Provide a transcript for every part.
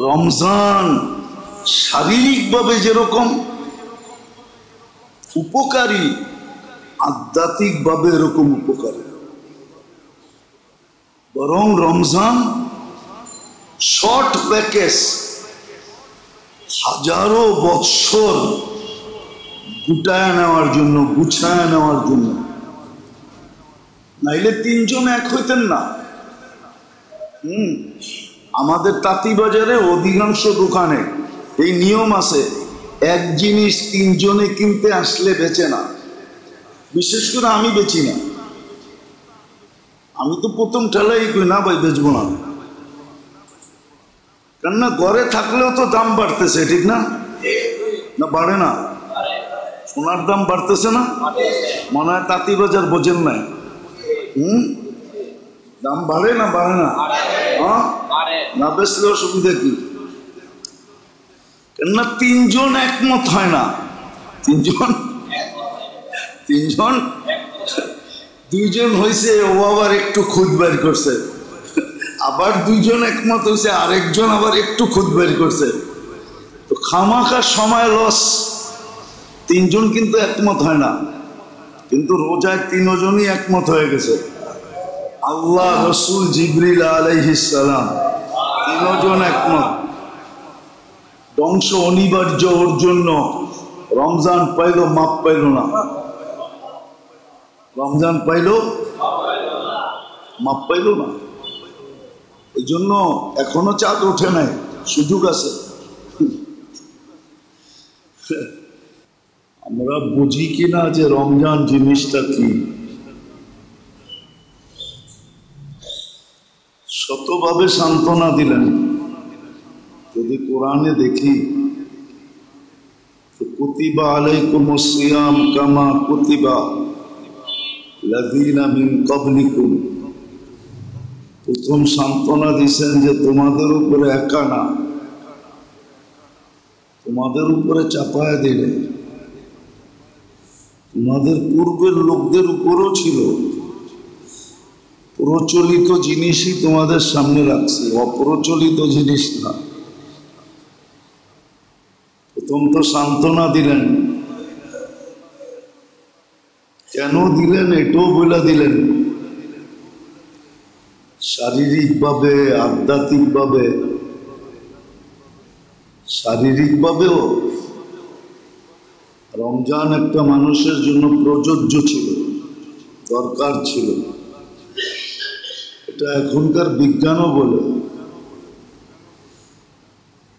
রমজান শারীরিকভাবে যেরকম উপকারী, আধ্যাত্মিকভাবে এরকম উপকারী। বরং রমজান শর্ট প্যাকেজ, হাজারো বৎসর গুটায় নেওয়ার জন্য, গুছায় নেওয়ার জন্য। নাইলে তিনজন এক হইতেন না। আমাদের তাঁতিবাজারে অধিকাংশ দোকানে এই নিয়ম আছে, এক জিনিস তিনজনে কিনতে আসলে বেচে না। বিশেষ করে আমি বেচি না। আমি তো প্রথম ঠেলাই কই না ভাই, বেচবো না। কেননা ঘরে থাকলেও তো দাম বাড়তেছে, ঠিক না? না বাড়ে না? সোনার দাম বাড়তেছে না? মনে হয় তাঁতিবাজার বোঝেন নাই। দাম বাড়ে না বাড়ে না? হ্যাঁ, না বেচলে অসুবিধা কি? কেননা তিনজন একমত হয় না। তিনজন দুইজন হয়েছে, ও আবার একটু খুদ বের করছে, আবার দুইজন একমত হয়েছে, আরেকজন আবার একটু খুদ বের করছে। তো খামাখা সময় লস। তিনজন কিন্তু একমত হয় না, কিন্তু রোজায় তিনজনই একমত হয়ে গেছে। আল্লাহ, রসুল, জিবরিল আলাইহিস সালাম, তিনজন একমত। ধ্বংস অনিবার্য ওর জন্য। রমজান পাইল, মাপ পাইল না। রমজান পাইল, মাপ পাইল না। এই জন্য এখনো চাঁদ ওঠে নাই, সুযোগ আছে। আমরা বুঝি কিনা যে রমজান জিনিসটা কি। শতভাবে সান্ত্বনা দিলেন। যদি কোরআনে দেখি, কুতিবা আলাইকুমুস সিয়াম কামা কুতিবা লাযীনা মিন ক্বাবলিকুম। প্রথম সান্ত্বনা দিয়েছেন যে তোমাদের উপরে একা না, তোমাদের উপরে চাপায় দিলে তোমাদের পূর্বের লোকদের উপরও ছিল। প্রচলিত জিনিসই তোমাদের সামনে রাখছি, অপ্রচলিত জিনিস না। প্রথম তো সান্ত্বনা দিলেন। কেন দিলেন এটাও বলে দিলেন। শারীরিকভাবে, আধ্যাত্মিকভাবে, শারীরিকভাবেও রমজান একটা মানুষের জন্য প্রযোজ্য ছিল, দরকার ছিল। এটা এখনকার বিজ্ঞানও বলে।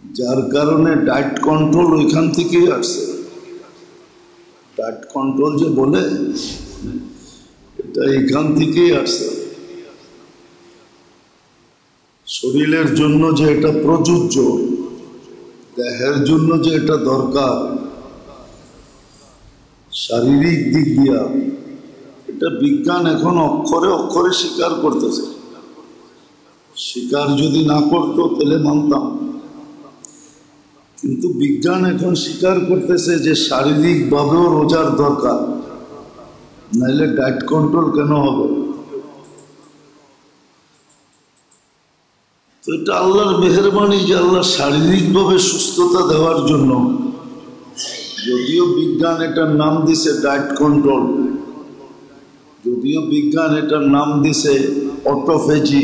যার কারণে ডায়েট কন্ট্রোল ওইখান থেকেই আসছে। ডায়েট কন্ট্রোল যে বলে, এটা এখান থেকেই আসছে। শরীরের জন্য যে এটা প্রযোজ্য, দেহের জন্য যে এটা দরকার, শারীরিক দিক দিয়া, এটা বিজ্ঞান এখন অক্ষরে অক্ষরে স্বীকার করতেছে। স্বীকার যদি না করতো তাহলে মানতাম, কিন্তু বিজ্ঞান এখন স্বীকার করতেছে যে শারীরিকভাবেও রোজার দরকার, নাইলে ডায়েট কন্ট্রোল কেন হবে? তো এটা আল্লাহর মেহেরবানি যে আল্লাহ শারীরিকভাবে সুস্থতা দেওয়ার জন্য, যদিও বিজ্ঞান এটার নাম দিছে ডায়েট কন্ট্রোল, যদিও বিজ্ঞান এটার নাম দিছে অটোফেজি,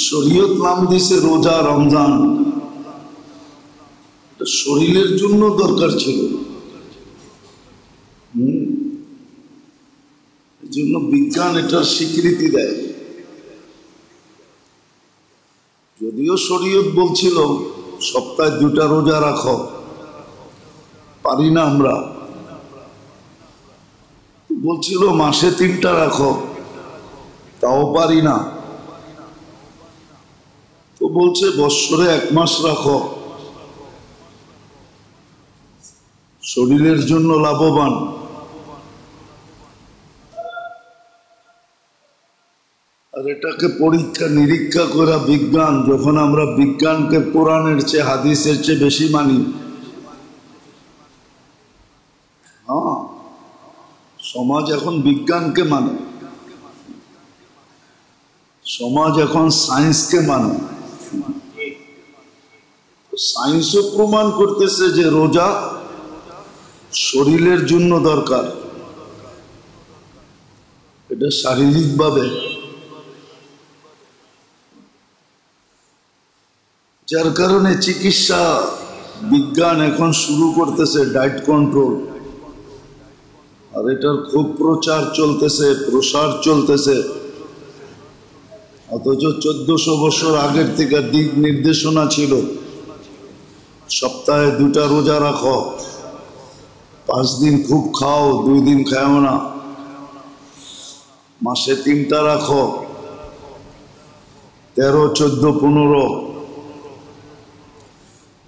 শরীয়ত নাম দিছে রোজা, রমজান, এটা শরীরের জন্য দরকার ছিল। এই জন্য বিজ্ঞান এটার স্বীকৃতি দেয়। যদিও শরীয়ত বলছিল সপ্তাহে 2টা রোজা রাখো, পারি না আমরা। বলছিল মাসে 3টা রাখো, তাও পারি না। তো বলছে বৎসরে 1 মাস রাখো, শরীরের জন্য লাভবান। আর এটাকে পরীক্ষা নিরীক্ষা করা বিজ্ঞান, যখন আমরা বিজ্ঞানকে কোরআনের চেয়ে, হাদিসের চেয়ে বেশি মানি, হ্যাঁ, সমাজ এখন বিজ্ঞানকে মানে, সমাজ এখন সায়েন্সকে মানে। সায়েন্সও প্রমাণ করতেছে যে রোজা শরীরের জন্য দরকার, এটা শারীরিকভাবে। যার কারণে চিকিৎসা বিজ্ঞান এখন শুরু করতেছে ডায়েট কন্ট্রোল, আর এটার খুব প্রচার চলতেছে, প্রসার চলতেছে। অথচ 1400 বছর আগের থেকে দিক নির্দেশনা ছিল, সপ্তাহে 2টা রোজা রাখো, 5 দিন খুব খাও, 2 দিন খাও না, মাসে 3টা রাখো, 13, 14, 15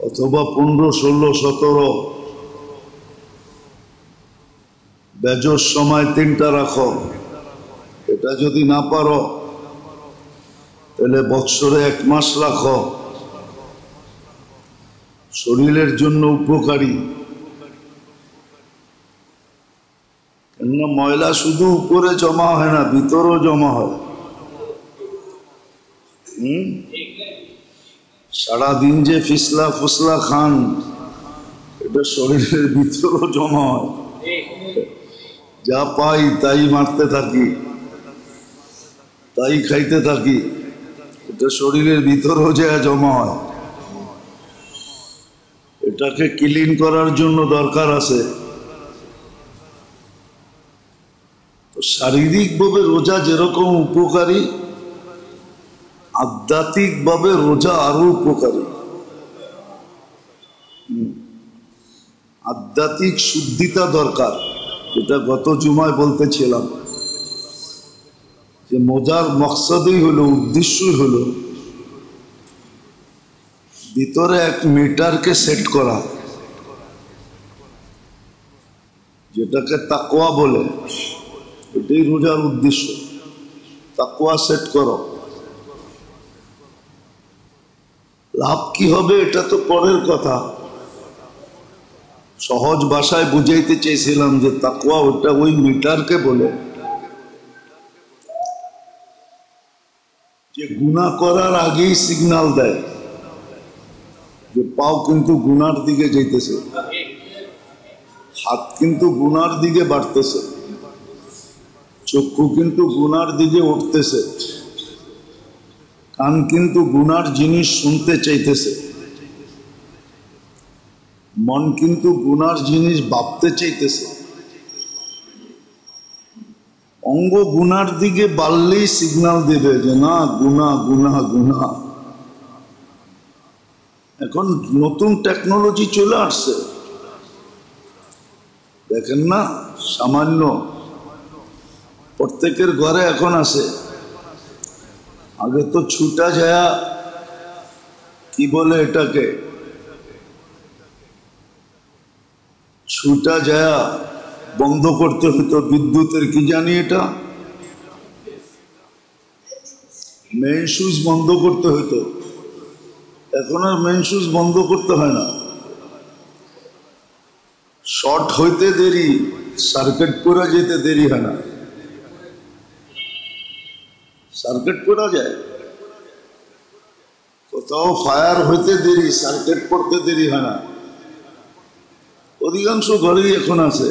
অথবা 15, 16, 17, বেজর সময় 3টা রাখো। এটা যদি না পারো তাহলে বৎসরে 1 মাস রাখো, শরীরের জন্য উপকারী। কেননা ময়লা শুধু উপরে জমা হয় না, ভিতরেও জমা হয়। সারাদিন যে ফিসলা ফুসলা খান, এটা শরীরের ভিতরেও জমা হয়। যা পাই তাই মারতে থাকি, তাই খাইতে থাকি, এটা শরীরের ভিতরেও যা জমা হয়। এটাকে ক্লিন করার জন্য দরকার আছে। তো শারীরিকভাবে রোজা যেরকম উপকারী, আধ্যাত্মিকভাবে রোজা আরো উপকারী। আধ্যাত্মিক শুদ্ধিতা দরকার, এটা গত জুমায় বলতেছিলাম যে মজার মকসদই হলো, উদ্দেশ্যই হলো ভিতরে 1 মিটারকে সেট করা, যেটাকে তাকওয়া বলে। এটাই রোজার উদ্দেশ্য, তাকওয়া সেট করো। লাভ কি হবে এটা তো পরের কথা, সহজ ভাষায় বুঝাইতে চেয়েছিলাম যে তাকওয়া ওটা ওই মিটারকে বলে যে গুনাহ করার আগেই সিগন্যাল দেয় যে পাও কিন্তু গুনার দিকে যাইতেছে, হাত কিন্তু গুনার দিকে বাড়তেছে, চক্ষু কিন্তু গুনার দিকে উঠতেছে, কান কিন্তু গুনার জিনিস শুনতে চাইতেছে, মন কিন্তু গুনার জিনিস ভাবতে চাইতেছে। অঙ্গ গুনার দিকে বাড়লেই সিগন্যাল দেবে যে না, গুনাহ গুনাহ গুনাহ। এখন নতুন টেকনোলজি চলে আসছে, দেখেন না, সামান্য প্রত্যেকের ঘরে এখন আছে। আগে তো ছুটা যায়, কি বলে এটাকে, ছুটা যায় বন্ধ করতে হতো বিদ্যুতের, কি জানি এটা, মেইন সুইচ বন্ধ করতে হতো। এখন আর মেইন সুইচ বন্ধ করতে হয় না, শর্ট হইতে দেরি, সার্কিট পড়া যেতে দেরি হয় না। সার্কিট পড়া যায়, কোথাও ফায়ার হইতে দেরি, সার্কিট পড়তে দেরি হয় না। অধিকাংশ ঘরেই এখন আছে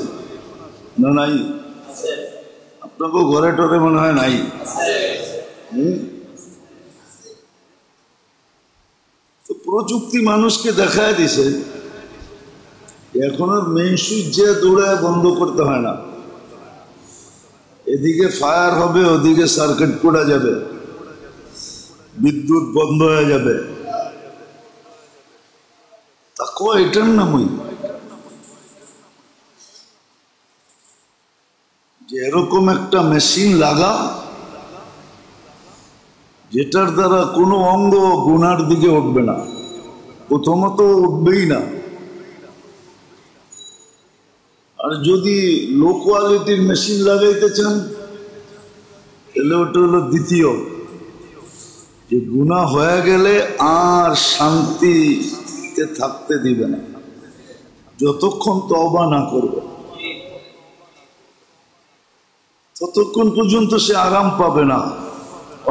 না? নাই? আপনাকেও ঘরে টরে মনে হয় নাই? তো প্রযুক্তি মানুষকে দেখায় দিছে এখন আর মেইন সুইচ যে দৌড়ায় বন্ধ করতে হয় না। এদিকে ফায়ার হবে, ওদিকে সার্কিট পড়া যাবে, বিদ্যুৎ বন্ধ হয়ে যাবে। তাকওয়া এটার নামই যে এরকম একটা মেশিন লাগা যেটার দ্বারা কোনো অঙ্গ গুনার দিকে উঠবে না, প্রথমত উঠবেই না। আর যদি লো কোয়ালিটির মেশিন লাগাইতে চান তাহলে ওটা হলো দ্বিতীয়, যে গুনাহ হয়ে গেলে আর শান্তিতে থাকতে দিবে না যতক্ষণ তওবা না করবে, ততক্ষণ পর্যন্ত সে আরাম পাবে না,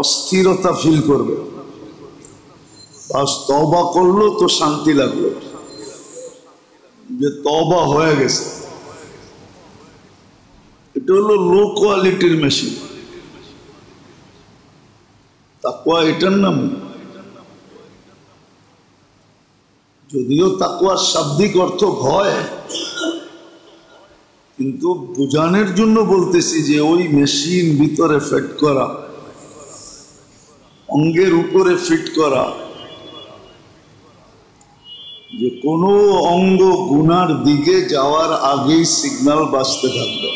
অস্থিরতা ফিল করবে। বাস তওবা করলো তো শান্তি লাগলো যে তওবা হয়ে গেছে। এটা হলো লো কোয়ালিটির মেশিন। তাকওয়া এটার নাম। যদিও তাকওয়ার শাব্দিক অর্থ ভয়, কিন্তু বোঝানোর জন্য বলতেছি যে ওই মেশিন ভিতরে ফিট করা, অঙ্গের উপরে ফিট করা, যে কোনো অঙ্গ গুনার দিকে যাওয়ার আগেই সিগন্যাল বাজতে থাকবে,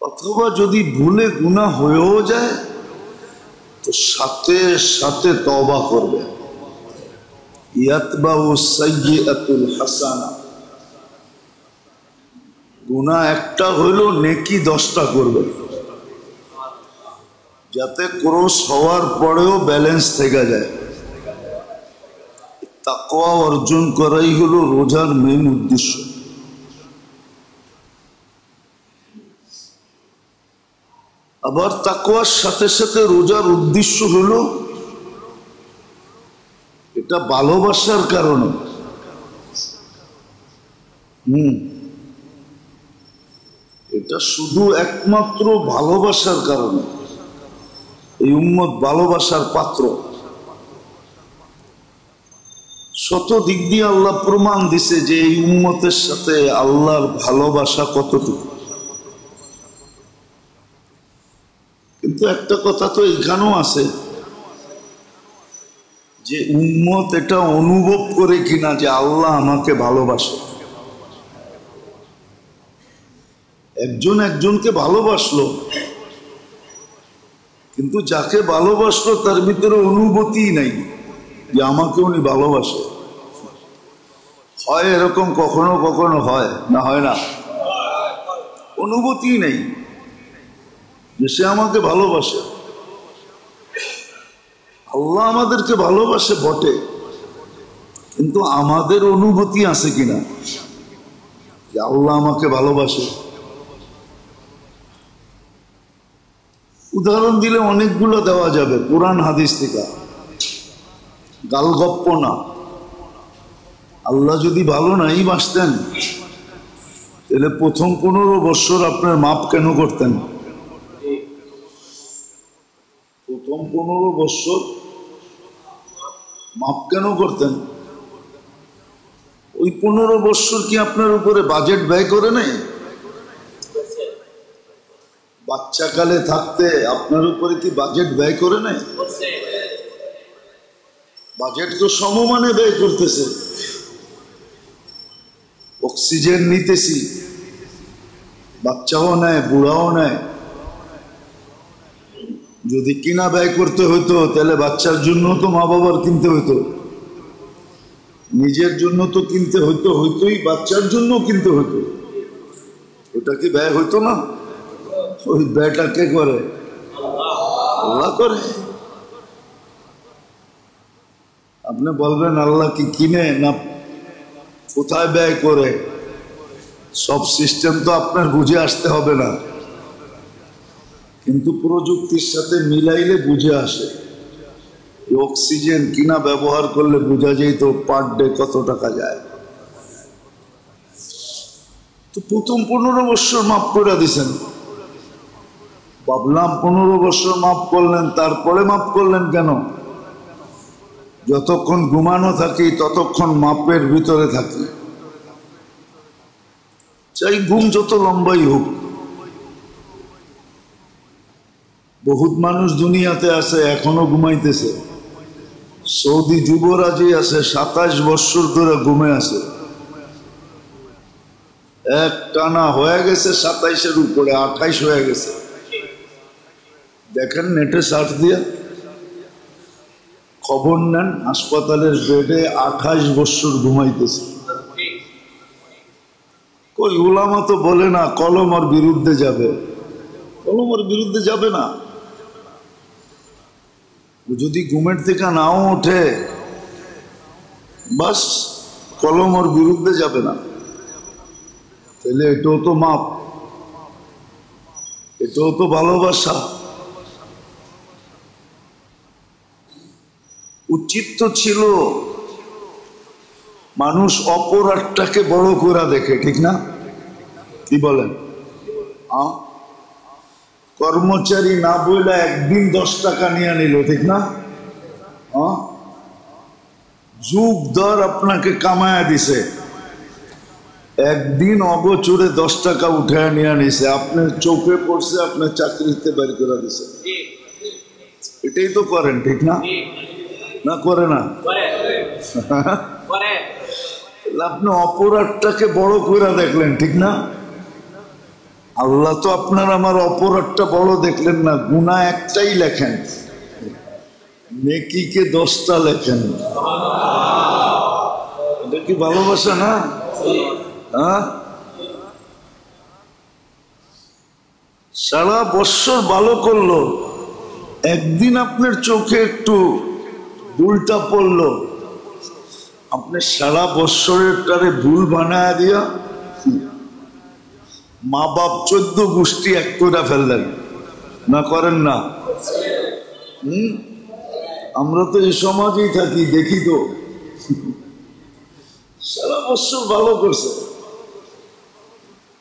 অথবা যদি ভুলে গুনাহ হয়েও যায় তো সাথে সাথে তওবা করবে। ইয়াতবাউ সাইয়্যাতুল হাসানা, গুনাহ একটা হইল নেকি 10টা করবে, যাতে ক্রস হওয়ার পরেও ব্যালেন্স থেকে যায়। তাকওয়া অর্জন করাই হলো রোজার মেন উদ্দেশ্য। আবার তাকওয়ার সাথে সাথে রোজার উদ্দেশ্য হলো এটা ভালোবাসার কারণে। এটা শুধু একমাত্র ভালোবাসার কারণে। এই উম্মত ভালোবাসার পাত্র। শত দিক দিয়ে আল্লাহ প্রমাণ দিছে যে এই উম্মতের সাথে আল্লাহর ভালোবাসা কতটুকু। কিন্তু একটা কথা তো এখানেও আছে যে উম্মত এটা অনুভব করে কিনা যে আল্লাহ আমাকে ভালোবাসে। একজন একজনকে ভালোবাসলো, কিন্তু যাকে ভালোবাসলো তার ভিতরে অনুভূতি নাই যে আমাকে উনি ভালোবাসে। হয় এরকম কখনো কখনো হয়, না হয় না? অনুভূতি নেই যে সে আমাকে ভালোবাসে। আল্লাহ আমাদেরকে ভালোবাসে বটে, কিন্তু আমাদের অনুভূতি আছে কিনা যে আল্লাহ আমাকে ভালোবাসে? উদাহরণ দিলে অনেকগুলো দেওয়া যাবে কোরআন হাদিস থেকে, গালগপ্প না। আল্লাহ যদি ভালো নাই বাসতেন তাহলে প্রথম 15 বছর আপনার মাপ কেন করতেন? প্রথম 15 বছর মাপ কেন করতেন? ওই 15 বছর কি আপনার উপরে বাজেট ব্যয় করে নাই? বাচ্চাকালে থাকতে আপনার উপরে কি বাজেট ব্যয় করে নাই? বাজেট তো সমমানে ব্যয় করতেছে। অক্সিজেন নিতেছি, বাচ্চাও নেয়, বুড়াও নেয়। যদি কিনা ব্যয় করতে হইতো তাহলে বাচ্চার জন্য তো মা বাবার কিনতে হইতো, নিজের জন্য তো কিনতে হইতোই, বাচ্চার জন্য কিনতে হইতো। ওটা কি ব্যয় হইতো না? ওই ব্যয়টা কে করে? আল্লাহ করে। আপনি বলবেন আল্লাহ কি কিনে না কোথায় ব্যয় করে? সব সিস্টেম তো আপনার বুঝে আসতে হবে না, কিন্তু প্রযুক্তির সাথে মিলাইলে বুঝে আসে। অক্সিজেন কিনা ব্যবহার করলে বোঝা যায় তো পার ডে কত টাকা যায়। তো প্রথম 15 বছর মাফ করে দিছেন। ভাবলাম 15 বছর মাফ করলেন, তারপরে মাফ করলেন কেন? যতক্ষণ ঘুমানো থাকি ততক্ষণ মাপের ভিতরে থাকি, চাই ঘুম যত লম্বাই হোক। বহুত মানুষ দুনিয়াতে আছে এখনো ঘুমাইতেছে। সৌদি যুবরাজই আছে 27 বছর ধরে ঘুমে আছে, এক টানা হয়ে গেছে 27-এর উপরে, 28 হয়ে গেছে। দেখেন নেটে সার্চ দিয়া খবর নেন, হাসপাতালের বেডে 28 বছর ঘুমাইতেছে। কই উলামা তো বলে না কলমের বিরুদ্ধে যাবে। কলমের বিরুদ্ধে যাবে না। যদি ঘুমের থেকে নাও ওঠে বাস কলমের বিরুদ্ধে যাবে না, তাহলে এটাও তো মাপ, এটাও তো ভালোবাসা। উচিত তো ছিল মানুষ অপরাধটাকে বড় করে দেখে, ঠিক না? কি বলেন? কর্মচারী না বইলা একদিন 10 টাকা নিয়ে নিল, ঠিক না? যুগ দর আপনাকে কামায়া দিছে, একদিন অগোচরে 10 টাকা উঠে নিয়ে নিছে, আপনার চোখে পড়ছে, আপনার চাকরিতে বের করে দিছে। এটাই তো করেন, ঠিক না? না করে না? আপনি অপরাধটাকে বড় করে দেখলেন, ঠিক না? আল্লাহ তো আপনার আমার অপরাধটা বড় দেখলেন না, গুনাহ একটাই লেখেন, নেকিকে 10টা লেখেন। এটা কি ভালোবাসা না? সারা বছর ভালো করলো, একদিন আপনার চোখে একটু ভুলটা পড়লো, আপনি সারা বছরের তারে ভুল বানায় দিয়া মা বাপ 14 গোষ্ঠী এক করে ফেললেন। না করেন না? আমরা তো এই সমাজেই থাকি, দেখি তো। সারা বছর ভালো করছে,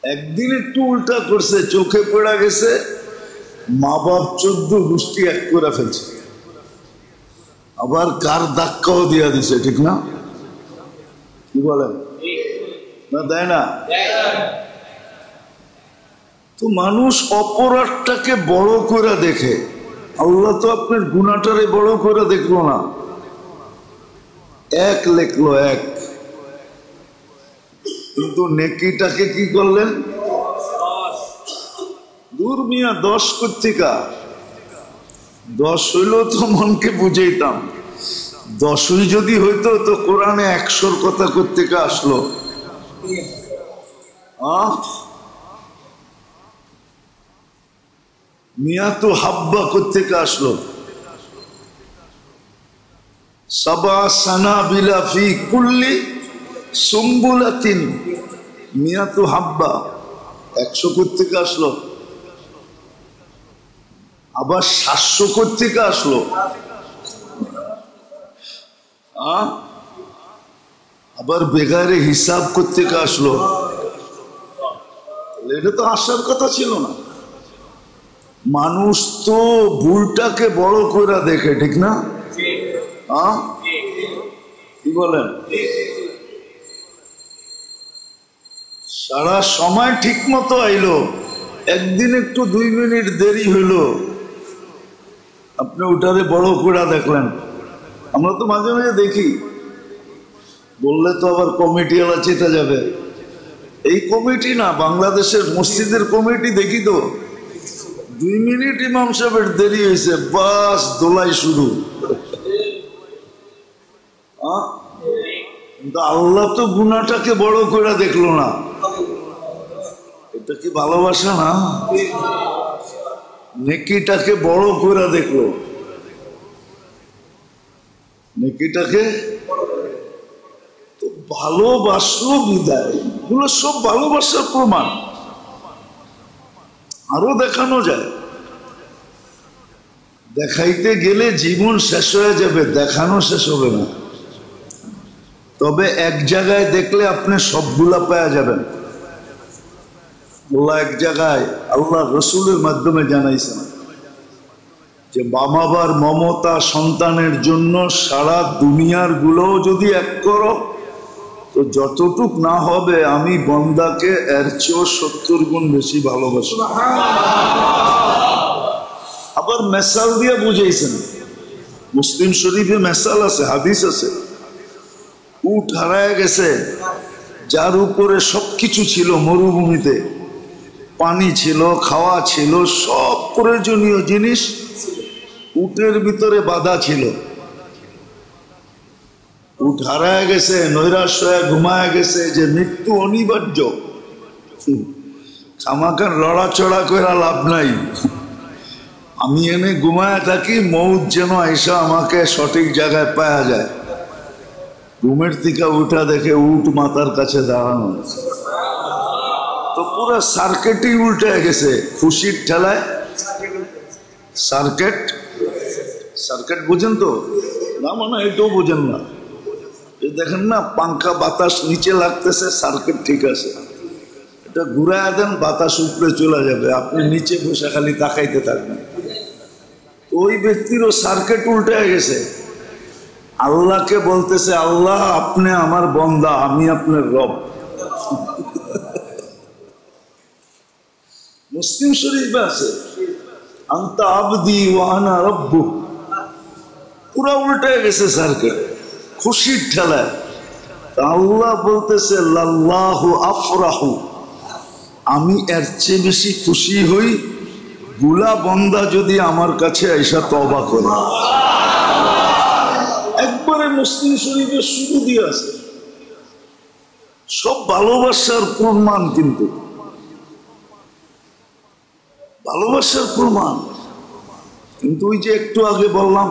একদিন একটু উল্টা করছে, চোখে পড়া গেছে, মা বাপ 14 গোষ্ঠী এক করে ফেলছে, আবার কার ধাক্কাও দিয়া দিছে, ঠিক না? কি বলেন? না দেয় না? তো মানুষ অপরাধটাকে বড় করে দেখে, আল্লাহ তো আপনার গুনাহটারে বড় করে দেখলো না, এক লেখলো এক, কিন্তু নেকিটাকে কি করলেন? দূর মিয়া, 10 কোত্থেকা? 10 হইল তো মনকে বুঝাইতাম, 10ই যদি হইতো তো কোরআনে 100-র কথা কোত্থেকা আসলো? মিয়া তো হাব্বা কোত্থেকা আসলো? সাবা সানাবিলা ফি কুল্লি সুম্বুলাতিন, মিয়া তো হাব্বা 100 কোত্থেকা আসলো? আবার 700 কোত্থেকা আসলো? আবার বেগারে হিসাব কোত্থেকা আসলো? এটা তো আসার কথা ছিল না। মানুষ তো ভুলটাকে বড় করে দেখে, ঠিক না? কি বলেন? সারা সময় ঠিক মতো আইলো, একদিন একটু 2 মিনিট দেরি হইলো, আপনি ওটারে বড় করে দেখলেন। আমরা তো মাঝে মাঝে দেখি, বললে তো আবার কমিটিওয়ালা চেতে যাবে, এই কমিটি না, বাংলাদেশের মসজিদের কমিটি দেখি তো, 2 মিনিট ইমাম সাহেবের দেরি হয়েছে, বাস দোলাই শুরু। কিন্তু আল্লাহ তো গুনাহটাকে বড় করে দেখলো না, এটা কি ভালোবাসা না? নেকিটাকে বড় করে দেখলো, নেকিটাকে তো ভালোবাসলো বিদায়। এগুলো সব ভালোবাসার প্রমাণ, আরো দেখানো যায়। দেখাইতে গেলে জীবন শেষ হয়ে যাবে, দেখানো শেষ হবে না। তবে এক জায়গায় দেখলে আপনি সবগুলা পাওয়া যাবেন। আল্লাহ এক জায়গায় আল্লাহ রসুলের মাধ্যমে জানাইছেন যে বাবা-মার মমতা সন্তানের জন্য সারা দুনিয়ার গুলোও যদি এক করো তো যতটুক না হবে আমি বন্দাকে এর চেয়েও 70 গুণ বেশি ভালোবাসি। আবার মেসাল দিয়ে বুঝাইছেন, মুসলিম শরীফে মেসাল আছে, হাদিস আছে। উট হারায় গেছে, যার উপরে সবকিছু ছিল, মরুভূমিতে পানি ছিল, খাওয়া ছিল, সব প্রয়োজনীয় জিনিস উটের ভিতরে বাধা ছিল। উট হারায় গেছে, নৈরাশ হয়ে ঘুমায় গেছে যে মৃত্যু অনিবার্য, খামাখান লড়াচড়া করে লাভ নাই, আমি এনে ঘুমায় থাকি, মৌত যেন আইসা আমাকে সঠিক জায়গায় পাওয়া যায়। ঘুমের থেকে উঠা দেখে উট মাথার কাছে দাঁড়ানো, তো পুরো সার্কেটই উল্টে গেছে, খুশির ঠেলায়। সার্কেট, সার্কেট বুঝেন তো? না মানে এটাও বোঝেন না। দেখেন না, পাঙ্খা বাতাস নিচে লাগতেছে, সার্কিট ঠিক আছে, এটা ঘুরায় দেন, বাতাস উপরে চলে যাবে, আপনি নিচে বসে খালি তাকাইতে থাকবেন। ওই ব্যক্তিরও সার্কিট উল্টে গেছে। আল্লাহকে বলতেছে, আল্লাহ আপনি আমার বন্দা, আমি আপনার রব। মুসলিম শরীফে আছে, আনতা আবদি ওয়া আনা রব্বুক। পুরা উল্টে গেছে সার্কিট, খুশির ঠেলায়। আল্লাহ বলতেছে, লাল্লাহু আফরাহু, আমি এর চেয়ে বেশি খুশি হই গুলা বন্দা যদি আমার কাছে আইসা তওবা করে। একবারে মুসলিম শরীফের শুরু দিয়ে আছে, সব ভালোবাসার প্রমাণ, কিন্তু ভালোবাসার প্রমাণ। কিন্তু ওই যে একটু আগে বললাম,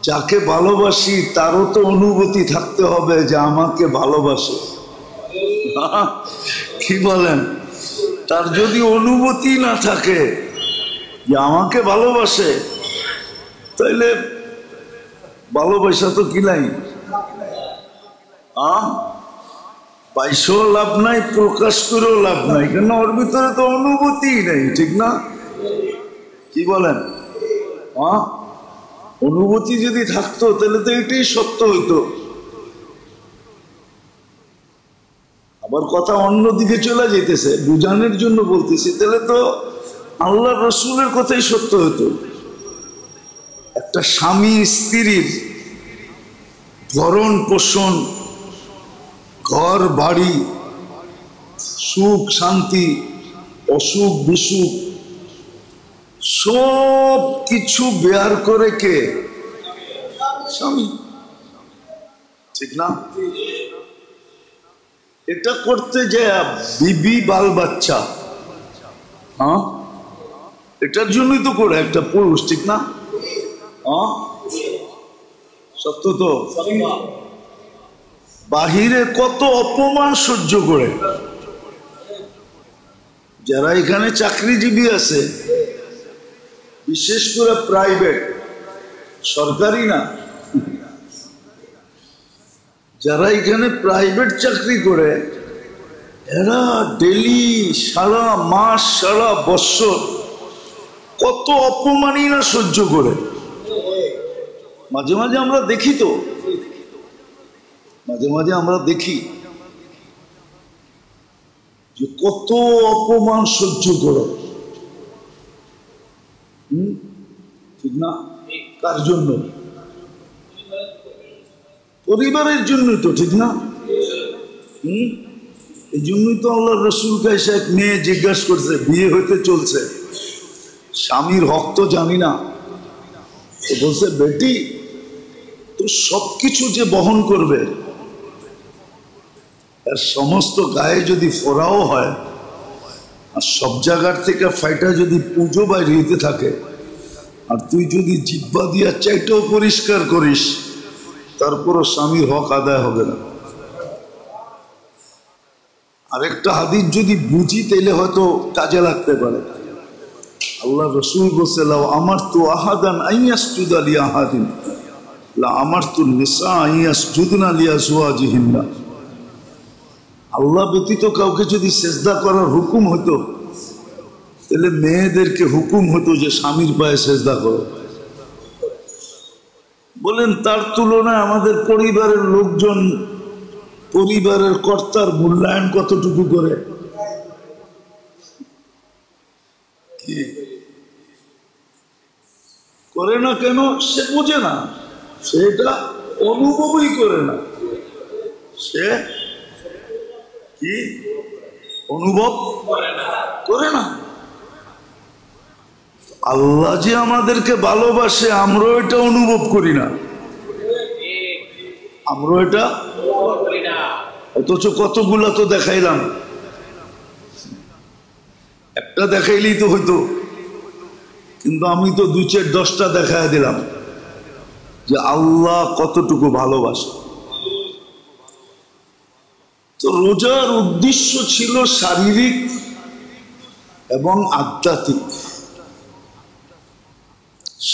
যাকে ভালোবাসি তারও তো অনুভূতি থাকতে হবে যে আমাকে ভালোবাসে। কি বলেন? তার যদি অনুভূতি না থাকে যে আমাকে ভালোবাসে, তাইলে ভালোবাসা তো কি নাই, পাইসেও লাভ নাই, প্রকাশ করেও লাভ নাই, কেন ওর ভিতরে তো অনুভূতি নেই, ঠিক না? কি বলেন? অনুভূতি যদি থাকতো তাহলে তো এটাই সত্য হইতো। আবার কথা অন্যদিকে চলে যেতেছে, বুঝানোর জন্য বলতেছি, তাহলে তো আল্লাহ রসুলের কথাই সত্য হতো। একটা স্বামী স্ত্রীর ভরণ পোষণ, ঘর বাড়ি, সুখ শান্তি, অসুখ বিসুখ, সব কিছু বেয়ার করে কে? স্বামী, ঠিক না? এটা করতে যায় বিবি বাল বাচ্চা, এটার জন্যই তো করে একটা পুরুষ, ঠিক না? সত্য তো। বাহিরে কত অপমান সহ্য করে। যারা এখানে চাকরিজীবী আছে, বিশেষ করে প্রাইভেট, সরকারি না, যারা এখানে প্রাইভেট চাকরি করে, এরা ডেলি, সারা মাস, সারা বছর কত অপমানই না সহ্য করে। মাঝে মাঝে আমরা দেখি তো, মাঝে মাঝে আমরা দেখি যে কত অপমান সহ্য করে। ঠিক না? কার জন্য? পরিবারের জন্যই তো, ঠিক না? এই জন্যই তো আল্লাহ রসুলকে এসে এক মেয়ে জিজ্ঞাসা করছে, বিয়ে হইতে চলছে, স্বামীর হক তো জানি না, তো বলছে, বেটি তো সবকিছু যে বহন করবে, আর সমস্ত গায়ে যদি ফোড়াও হয়, আর সব জায়গার থেকে ফাইটা যদি পুজো বাইরে হইতে থাকে, আর তুই যদি জিহ্বা দিয়া চাইটাও পরিষ্কার করিস, তারপরও স্বামীর হক আদায় হবে না। আরেকটা হাদিস যদি বুঝি তাইলে হয়তো কাজে লাগতে পারে। আল্লাহ রসুল বলছে, লাউ আমারতু আহাদান আইয়াসজুদা লিআহাদিন লা আমারতু নিসা আইয়াসজুদনা লিআজওয়াজিহিন্না। আল্লাহ ব্যতীত কাউকে যদি সেজদা করার হুকুম হতো, তাহলে মেয়েদেরকে হুকুম হতো যে স্বামীর পায়ে সেজদা করো। বলেন, তার তুলনায় আমাদের পরিবারের লোকজন, পরিবারের কর্তার মূল্যায়ন কতটুকু করে? করে না কেন? সে বোঝে না, সে এটা অনুভবই করে না। সে কি অনুভব করে না? আল্লাহ যে আমাদেরকে ভালোবাসে, আমরাও এটা অনুভব করি না, আমরা এটা, অথচ কতগুলা তো দেখাইলাম, একটা দেখাইলেই তো হইতো, কিন্তু আমি তো 2-4-10টা দেখাই দিলাম যে আল্লাহ কতটুকু ভালোবাসে। তো রোজার উদ্দেশ্য ছিল শারীরিক এবং আধ্যাত্মিক।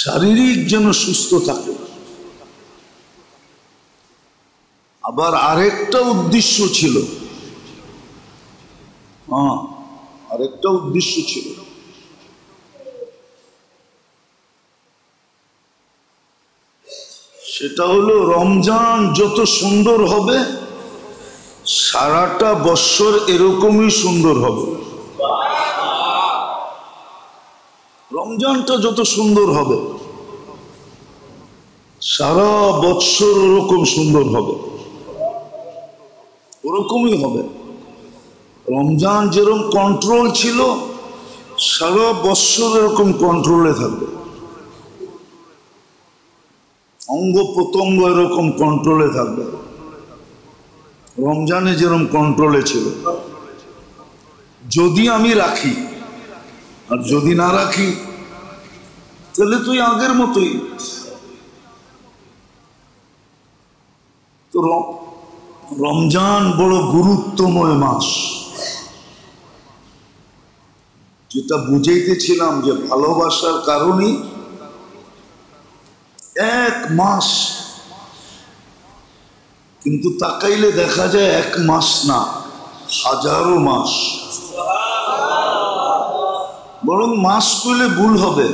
শারীরিক যেন সুস্থ থাকে, আবার আরেকটা উদ্দেশ্য ছিল। আরেকটা উদ্দেশ্য ছিল, সেটা হলো রমজান যত সুন্দর হবে সারাটা বৎসর এরকমই সুন্দর হবে। রমজানটা যত সুন্দর হবে সারা বৎসর ওরকম সুন্দর হবে, ওরকমই হবে। রমজান যেরকম কন্ট্রোল ছিল সারা বৎসর এরকম কন্ট্রোলে থাকবে, অঙ্গ প্রত্যঙ্গ এরকম কন্ট্রোলে থাকবে। রমজানে যেরকম কন্ট্রোলে ছিল, যদি আমি রাখি, আর যদি না রাখি তাহলে তুই আগের মতোই। তো রমজান বড় গুরুত্বময় মাস, যেটা বুঝাইতেছিলাম যে ভালোবাসার কারণেই এক মাস, কিন্তু তাকাইলে দেখা যায় এক মাস না, হাজারো মাস। বরং মাস কইলে ভুল হবে,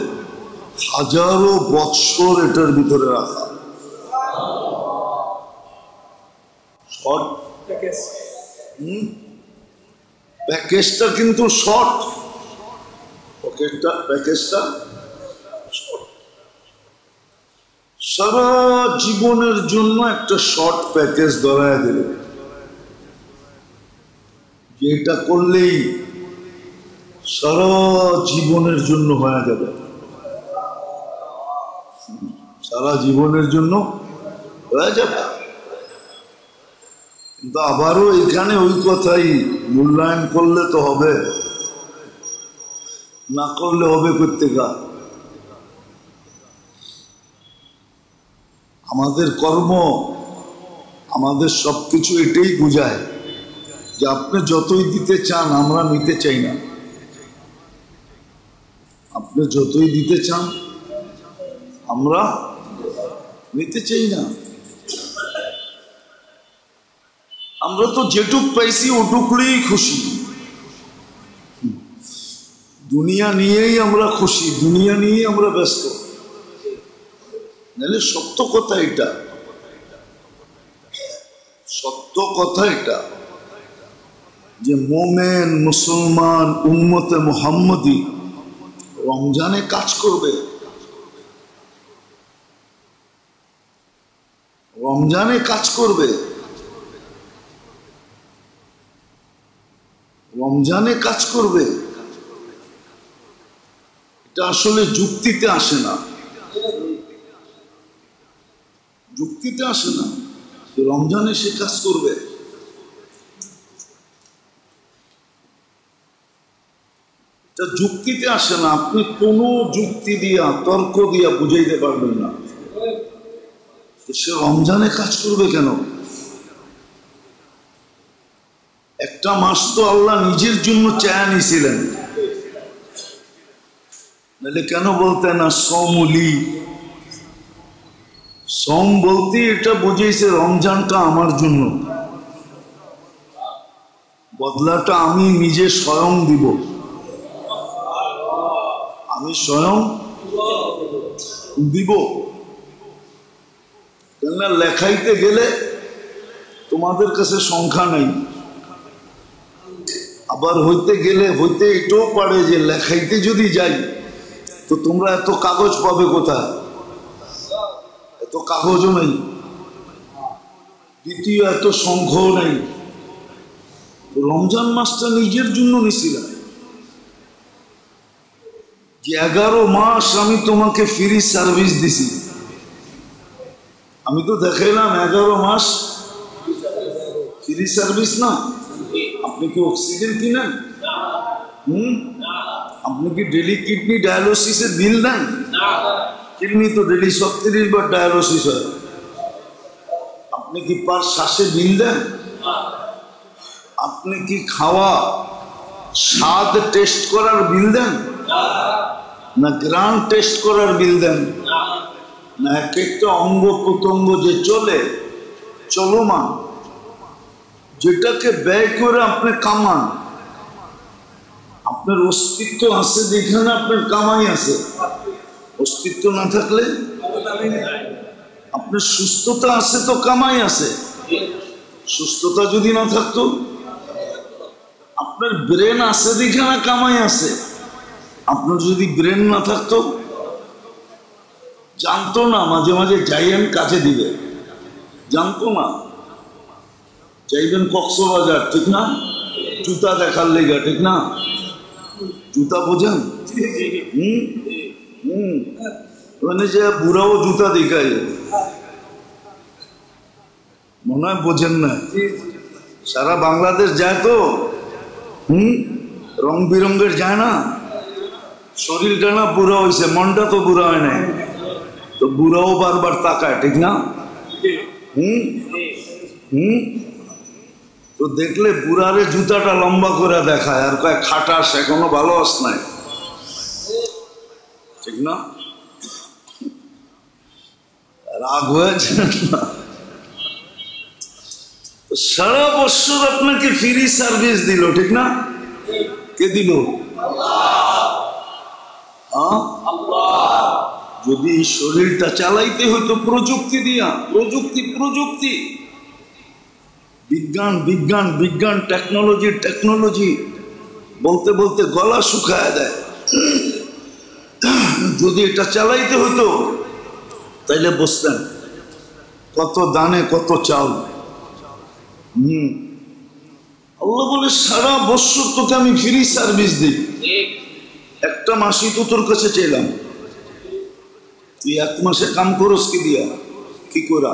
হাজারো বৎসর এটার ভিতরে রাখা। শর্ট প্যাকেজটা কিন্তু শর্ট, প্যাকেজটা সারা জীবনের জন্য একটা শর্ট প্যাকেজ ধরায় দিল, যেটা করলেই সারা জীবনের জন্য হয়ে যাবে, সারা জীবনের জন্য হয়ে যাবে। কিন্তু আবারও এখানে ওই কথাই, মূল্যায়ন করলে তো হবে, না করলে হবে কোত্থেকা? আমাদের কর্ম, আমাদের সবকিছু এটাই বোঝায় যে আপনি যতই দিতে চান আমরা নিতে চাই না, আপনি যতই দিতে চান আমরা নিতে চাই না। আমরা তো যেটুক পাইছি ওটুকুই খুশি, দুনিয়া নিয়েই আমরা খুশি, দুনিয়া নিয়েই আমরা ব্যস্ত। নাহলে সত্য কথা এটা, সত্য কথা এটা যে মোমেন মুসলমান উম্মতে মুহাম্মদী রমজানে কাজ করবে, রমজানে কাজ করবে, রমজানে কাজ করবে। এটা আসলে যুক্তিতে আসে না, যুক্তিতে আসে না যে রমজানে সে কাজ করবে। এটা যুক্তিতে আসে না, আপনি কোনো যুক্তি দিয়া তর্ক দিয়া বুঝাইতে পারবেন না সে রমজানে কাজ করবে কেন। একটা মাস তো আল্লাহ নিজের জন্য চায়া নিয়েছিলেন, নাহলে কেন বলতেন না সমুলি? সম বলতে এটা বুঝেছে রমজানটা আমার জন্য, বদলাটা আমি নিজে স্বয়ং দিব, আমি স্বয়ং দিব। কেননা লেখাইতে গেলে তোমাদের কাছে সংখ্যা নেই, আবার হইতে গেলে হইতে এটাও পারে যে লেখাইতে যদি যাই তো তোমরা এত কাগজ পাবে কোথায়, এত কাগজও নেই, দ্বিতীয় এত সংখ্যাও নেই। রমজান মাসটা নিজের জন্য নিছিলাম যে 11 মাস আমি তোমাকে ফ্রি সার্ভিস দিছি। আমি তো দেখাইলাম 11 মাস ফ্রি সার্ভিস না। আপনি কি অক্সিজেন কিনেন? আপনি কি ডেলি কিডনি ডায়ালিসিসের বিল দেন? কিডনি তো ডেলি 37 বার ডায়ালিসিস হয়। আপনি কি পার শ্বাসে বিল দেন? আপনি কি খাওয়া স্বাদ টেস্ট করার বিল দেন, না গ্রান টেস্ট করার বিল দেন, না এক একটা অঙ্গ প্রত্যঙ্গ যে চলে চলমান, যেটাকে ব্যয় করে আপনি কামান। আপনার অস্তিত্ব আছে যেখানে আপনার কামাই আছে। অস্তিত্ব না থাকলে, আপনার সুস্থতা আছে তো কামাই আছে। সুস্থতা যদি না থাকতো, আপনার ব্রেন আছে যেখানে কামাই আছে। আপনার যদি ব্রেন না থাকতো, জানতো না মাঝে মাঝে যাইয়েন কাজে দিবে, জানতো না যাইবেন কক্সবাজার, ঠিক না? জুতা দেখার লেগা, ঠিক না? জুতা বোঝেন? ওখানে যে বুড়াও জুতা দেখায়, মনে হয় বোঝেন না। সারা বাংলাদেশ যায় তো, রং বিরঙ্গের যায় না। শরীরটা না বুড়া হয়েছে, মনটা তো বুড়া হয় নাই, তো বুড়াও বারবার তাকায়, ঠিক না? তো দেখলে বুড়ারে জুতাটা লম্বা করে দেখায় আর কয় খাটাস, এখনো ভালো আস নাই, ঠিক না? রাগ হয়েছে না? সারা বছর আপনাকে ফ্রি সার্ভিস দিল, ঠিক না? কে দিল? যদি শরীরটা চালাইতে হইতো প্রযুক্তি দিয়া, প্রযুক্তি, বিজ্ঞান বিজ্ঞান বিজ্ঞান, টেকনোলজি টেকনোলজি বলতে বলতে গলা শুকায় দেয়। যদি এটা চালাইতে হইতো তাইলে বুঝতেন কত দানে কত চাল। আল্লাহ বলে সারা বছর তোকে আমি ফ্রি সার্ভিস দিই, একটা মাসই তো তোর কাছে চাইলাম, তুই এক মাসে কাম করস কি দিয়া? কি করা?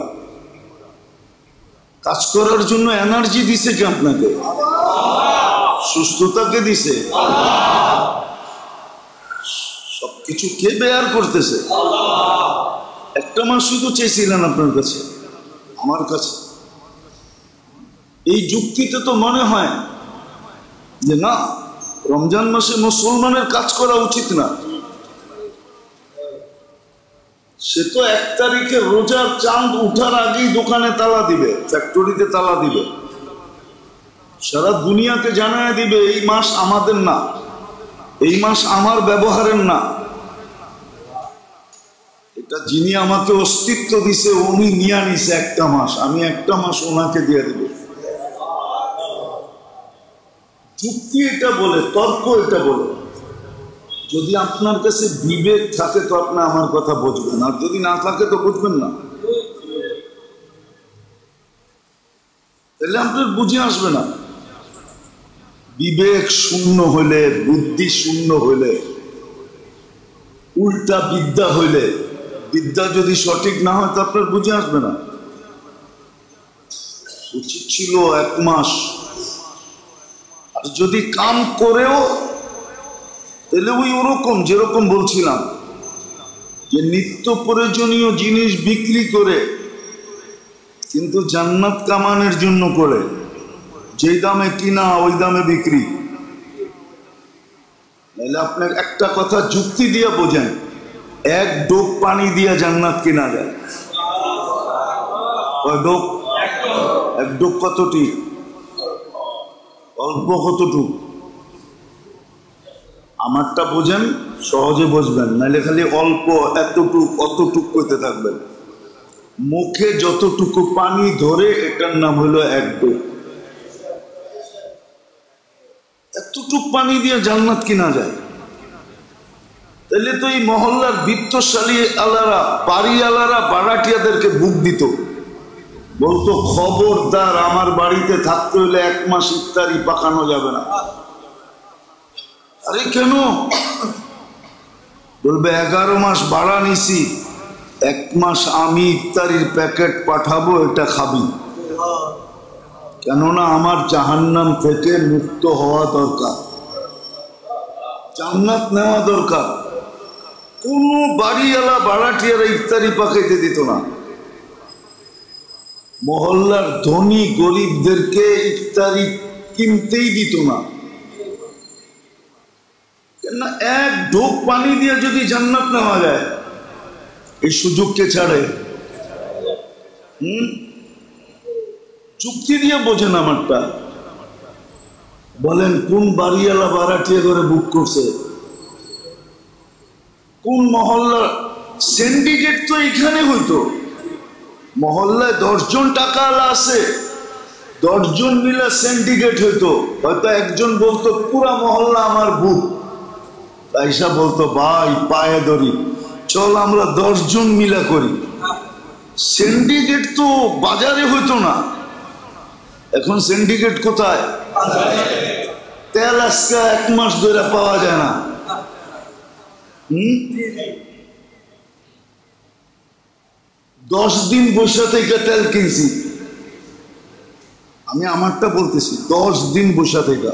কাজ করার জন্য এনার্জি দিছে কি আপনাকে? সুস্থতাকে দিছে, সবকিছু কে বেয়ার করতেছে? একটা মাসই তো চেয়েছিলেন আপনার কাছে, আমার কাছে। এই যুক্তিতে তো মনে হয় যে না, রমজান মাসে মুসলমানের কাজ করা উচিত না। সে তো 1 তারিখে রোজার চাঁদ উঠার আগেই দোকানে তালা দিবে, ফ্যাক্টরিতে তালা দিবে, সারা দুনিয়াকে জানায় দিবে এই মাস আমাদের না, এই মাস আমার ব্যবহারের না। এটা যিনি আমাকে অস্তিত্ব দিছে উনি নিয়ে নিছে একটা মাস, আমি একটা মাস ওনাকে দিয়ে দেব। যুক্তি এটা বলে, তর্ক এটা বলে। যদি আপনার কাছে বিবেক থাকে তো আপনি আমার কথা বুঝবেন, আর যদি না থাকে তো বুঝবেন না, তাহলে আপনার বুঝে আসবে না। বিবেক শূন্য হইলে, বুদ্ধি শূন্য হইলে, উল্টা বিদ্যা হইলে, বিদ্যা যদি সঠিক না হয় তো আপনার বুঝে আসবে না। উচিত ছিল 1 মাস, আর যদি কাম করেও তাহলে ওই ওরকম যেরকম বলছিলাম যে নিত্য প্রয়োজনীয় জিনিস বিক্রি করে কিন্তু জান্নাত কামানোর জন্য করে, যেই দামে কিনা ওই দামে বিক্রি। তাহলে আপনার একটা কথা যুক্তি দিয়ে বোঝেন, 1 ডোক পানি দিয়ে জান্নাত কিনা যায়? কয় ডোক? 1 ডোক কতটি? অল্প কতটুক? আমারটা বোঝেন, সহজে বুঝবেন, নাহলে খালি অল্প এতটুক অতটুক করতে থাকবেন। মুখে যতটুকু পানি ধরে এটার নাম হলো 1 ডোক। এতটুক পানি দিয়ে জান্নাত কিনা যায়? তাহলে তো এই মহল্লার বিত্তশালী আলারা, বাড়ি আলারা বাড়াটিয়াদেরকে বুক দিত, বলতো খবরদার আমার বাড়িতে থাকতে হলে 1 মাস ইফতারি পাকানো যাবে না। আরে কেন? বলবে 11 মাস ভাড়া নিছি, 1 মাস আমি ইফতারির প্যাকেট পাঠাবো, এটা খাবি। কেননা আমার জাহান্নাম থেকে মুক্ত হওয়া দরকার, জান্নাত নেওয়া দরকার। কোন বাড়িওয়ালা বাড়াটিয়ারা ইফতারি পাকাইতে দিত না। মহল্লার ধনী গরিবদেরকে ইফতারি কিনতেই দিত না। কেননা 1 ঢোক পানি দিয়ে যদি জান্নাত নেওয়া যায়, এই সুযোগকে ছাড়ে। চুক্তি দিয়ে বোঝেন আমারটা। বলেন কোন বাড়িওয়ালা ভাড়াটিয়া করে বুক করছে, কোন মহল্লা? সিন্ডিকেট তো এখানে হইতো, মহল্লায় 10 জন টাকাওয়ালা আছে, 10 জন মিলে সিন্ডিকেট হইতো। হয়তো একজন বলতো পুরা মহল্লা আমার বুক, তাইসা বলতো ভাই পায়ে ধরি, চল আমরা 10 জন মিলা করি। সিন্ডিকেট তো বাজারে হইতো না, এখন সিন্ডিকেট কোথায়? তেল আজকে 1 মাস ধরে পাওয়া যায় না। 10 দিন বসে থেকে তেল কিনছি আমি, আমারটা বলতেছি, 10 দিন বসে থেকে।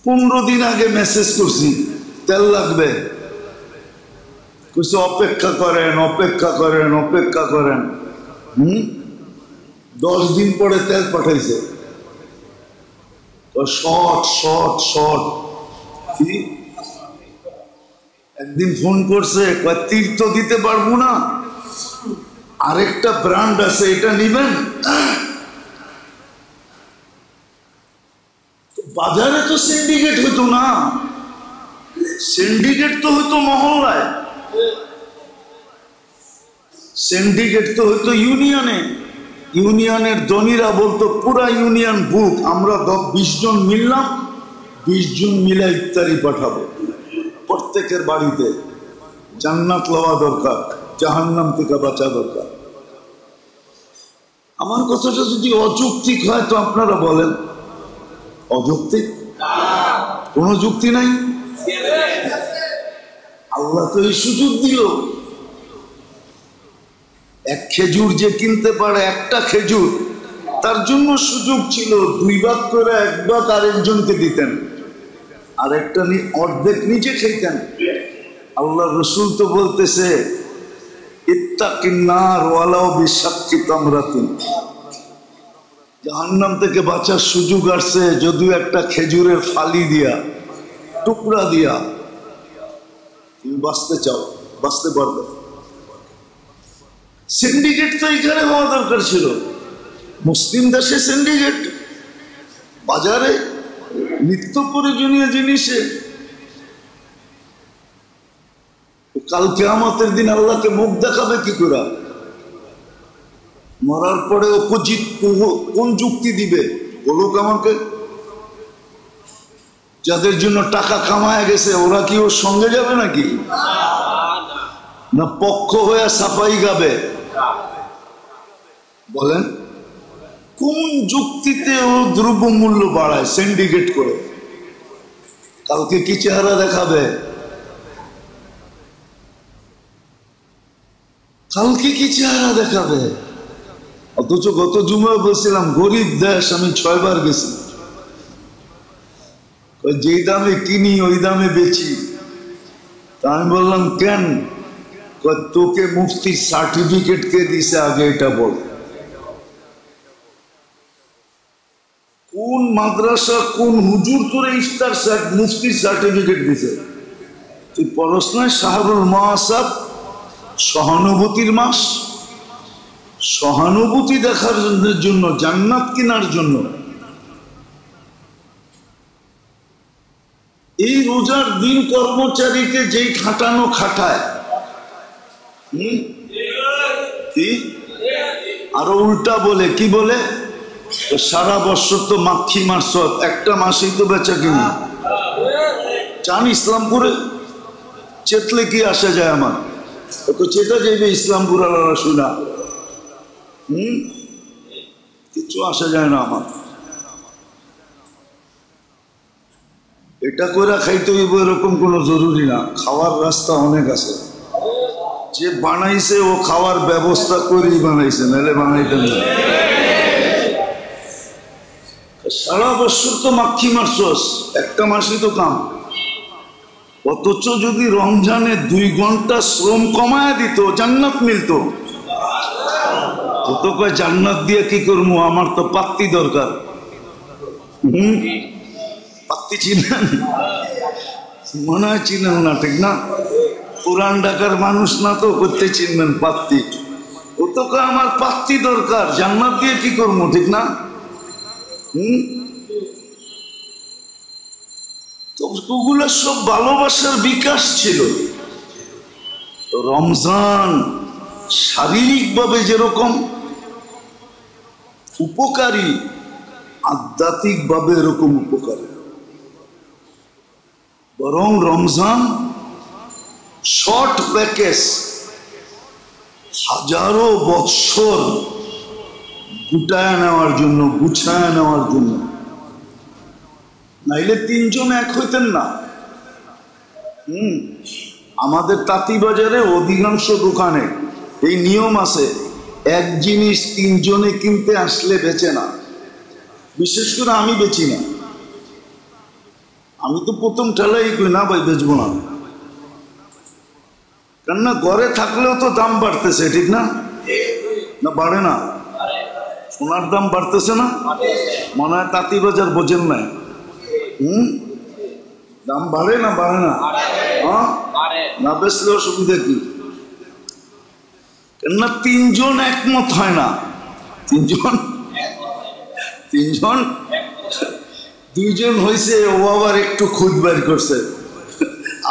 15 দিন আগে মেসেজ করছি তেল লাগবে, কিছু অপেক্ষা করেন অপেক্ষা করেন অপেক্ষা করেন। 10 দিন পরে তেল পাঠাইছে। Short short short. একদিন ফোন করছে, তীর্থ দিতে পারবো না, আরেকটা ব্র্যান্ড আছে এটা নিবেন। বাজারে তো সিন্ডিকেট হইতো না, সিন্ডিকেট তো হইতো মহল্লায়, সিন্ডিকেট তো হইতো ইউনিয়নে। ইউনিয়নের ধনীরা বলতো পুরা ইউনিয়ন বুক, আমরা 20 জন মিললাম, 20 জন মিলে ইফতারি পাঠাবো প্রত্যেকের বাড়িতে। জান্নাত লওয়া দরকার, জাহান্নাম থেকে বাঁচা দরকার। আমার কথাটা যদি অযৌক্তিক হয় তো আপনারা বলেন অযৌক্তিক? কোন যুক্তি নাই। আল্লাহ তো এই সুযোগ দিল। এক খেজুর যে কিনতে পারে, একটা খেজুর, তার জন্য সুযোগ ছিল 2 ভাগ করে 1 ভাগ আরেকজনকে দিতেন, আরেকটা অর্ধেক নিজে খেতেন। আল্লাহ রসুল তো বলতেছে ইত্তাকিন নার ওয়ালাউ বিশাক্কি তামরাতিন, জাহান্নাম থেকে বাঁচার সুযোগ আসছে যদিও একটা খেজুরের ফালি দিয়া, টুকরা দিয়া। তুমি বাঁচতে চাও, বাঁচতে পারবে। সিন্ডিকেট তো এখানে হওয়া দরকার ছিল। মুসলিম দেশে সিন্ডিকেট, বাজারে নিত্য প্রয়োজনীয় জিনিসে। কাল কিয়ামতের দিন আল্লাহকে মুখ দেখাবে কি করে? মরার পরে অপোজিট কোন যুক্তি দিবে? বলুক আমাকে। যাদের জন্য টাকা কামায় গেছে ওরা কি ওর সঙ্গে যাবে নাকি? না পক্ষ হয়ে সাফাই গাবে? বলেন কোন যুক্তিতে ও দ্রব্যমূল্য বাড়ায় সিন্ডিকেট করে? কালকে কি চেহারা দেখাবে? কালকে কি চেহারা দেখাবে? অথচ গত জুমায় বলছিলাম গরিব দেশ, আমি 6 বার গেছি। যেই দামে কিনি ওই দামে বেচি। তা আমি বললাম কেন? তোকে মুফতির সার্টিফিকেট কে দিছে আগে এটা বল। কোন মাদ্রাসা কোন হুজুর তোরে ইফতার মুফতির সার্টিফিকেট দিছে? তুই পড়স না শাহরুল মাসাব, সহানুভূতির মাস, সহানুভূতি দেখার জন্য, জান্নাত কেনার জন্য। এই রোজার দিন কর্মচারীকে যেই খাটানো খাটায়, আরো উল্টা বলে, কি বলে? সারা বছর তো মাক্ষি মারছ, একটা মাসেই তো বেচা কিনি। চান ইসলামপুরে চেতলে কি আসা যায় আমার? তো চেতা যাইবে ইসলামপুর আলাদা শুনা, কিছু আসা যায় না আমার। এটা করে খাইতে হইব এরকম কোনো জরুরি না, খাওয়ার রাস্তা অনেক আছে। যে বানাইছে ও খাওয়ার ব্যবস্থা করেই বানাইছে, নাহলে বানাইতেন না। সারা বছর তো মাক্ষি মারছস, একটা মাসই তো কাম। অথচ যদি রমজানে 2 ঘন্টা শ্রম কমায় দিত জান্নাত মিলত। তো কয় জান্নাত দিয়ে কি করবো, আমার তো পাত্তি দরকার। পাত্তি চিনেন? মনে হয় চিনেন না, ঠিক না? পুরান ঢাকার মানুষ না তো করতে চিনবেন পাত্তি। ও তো কয় আমার পাত্রী দরকার, জান্নাত দিয়ে কি করবো, ঠিক না? তো ওগুলো সব ভালোবাসার বিকাশ ছিল। তো রমজান শারীরিকভাবে যেরকম উপকারী, আধ্যাত্মিকভাবে এরকম উপকারী। বরং রমজান শর্ট প্যাকেজ, হাজারো বৎসর গুটায় নেওয়ার জন্য, গুছায় নেওয়ার জন্য। নাইলে তিনজন এক হইতেন না। আমাদের তাঁতিবাজারে অধিকাংশ দোকানে এই নিয়ম আছে, এক জিনিস তিনজনে কিনতে আসলে বেচে না। বিশেষ করে আমি বেচি না, আমি তো প্রথম ঠেলাই কই না ভাই বেচবো না, কেননা ঘরে থাকলেও তো দাম বাড়তেছে, ঠিক না? না বাড়ে না? সোনার দাম বাড়তেছে না? মনে হয় তাঁতিবাজার বোঝেন না। দাম বাড়ে না বাড়ে না? হ্যাঁ, না বেচলে অসুবিধা কি? কেননা তিনজন একমত হয় না। তিনজন দুইজন হয়েছে, ও আবার একটু খুদ বের করছে,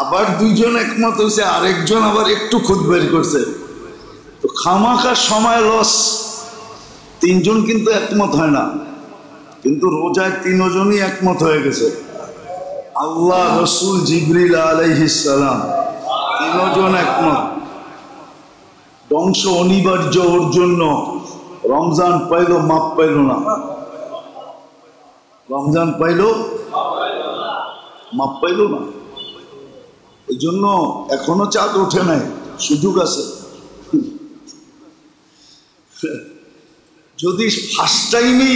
আবার দুইজন একমত হয়েছে, আরেকজন আবার একটু খুদ বের করছে। তো খামাখা সময় লস। তিনজন কিন্তু একমত হয় না, কিন্তু রোজায় তিনজনই একমত হয়ে গেছে। আল্লাহ, রসুল, জিবরিল আলাইহিস সালাম, তিনজন একমত। ধ্বংস অনিবার্য, ওর জন্য রমজান পাইল, মাপ পাইল না। রমজান পাইল, মাপ পাইল না। এই জন্য এখনো চাঁদ ওঠে নাই, সুযোগ আছে। যদি ফার্স্ট টাইমই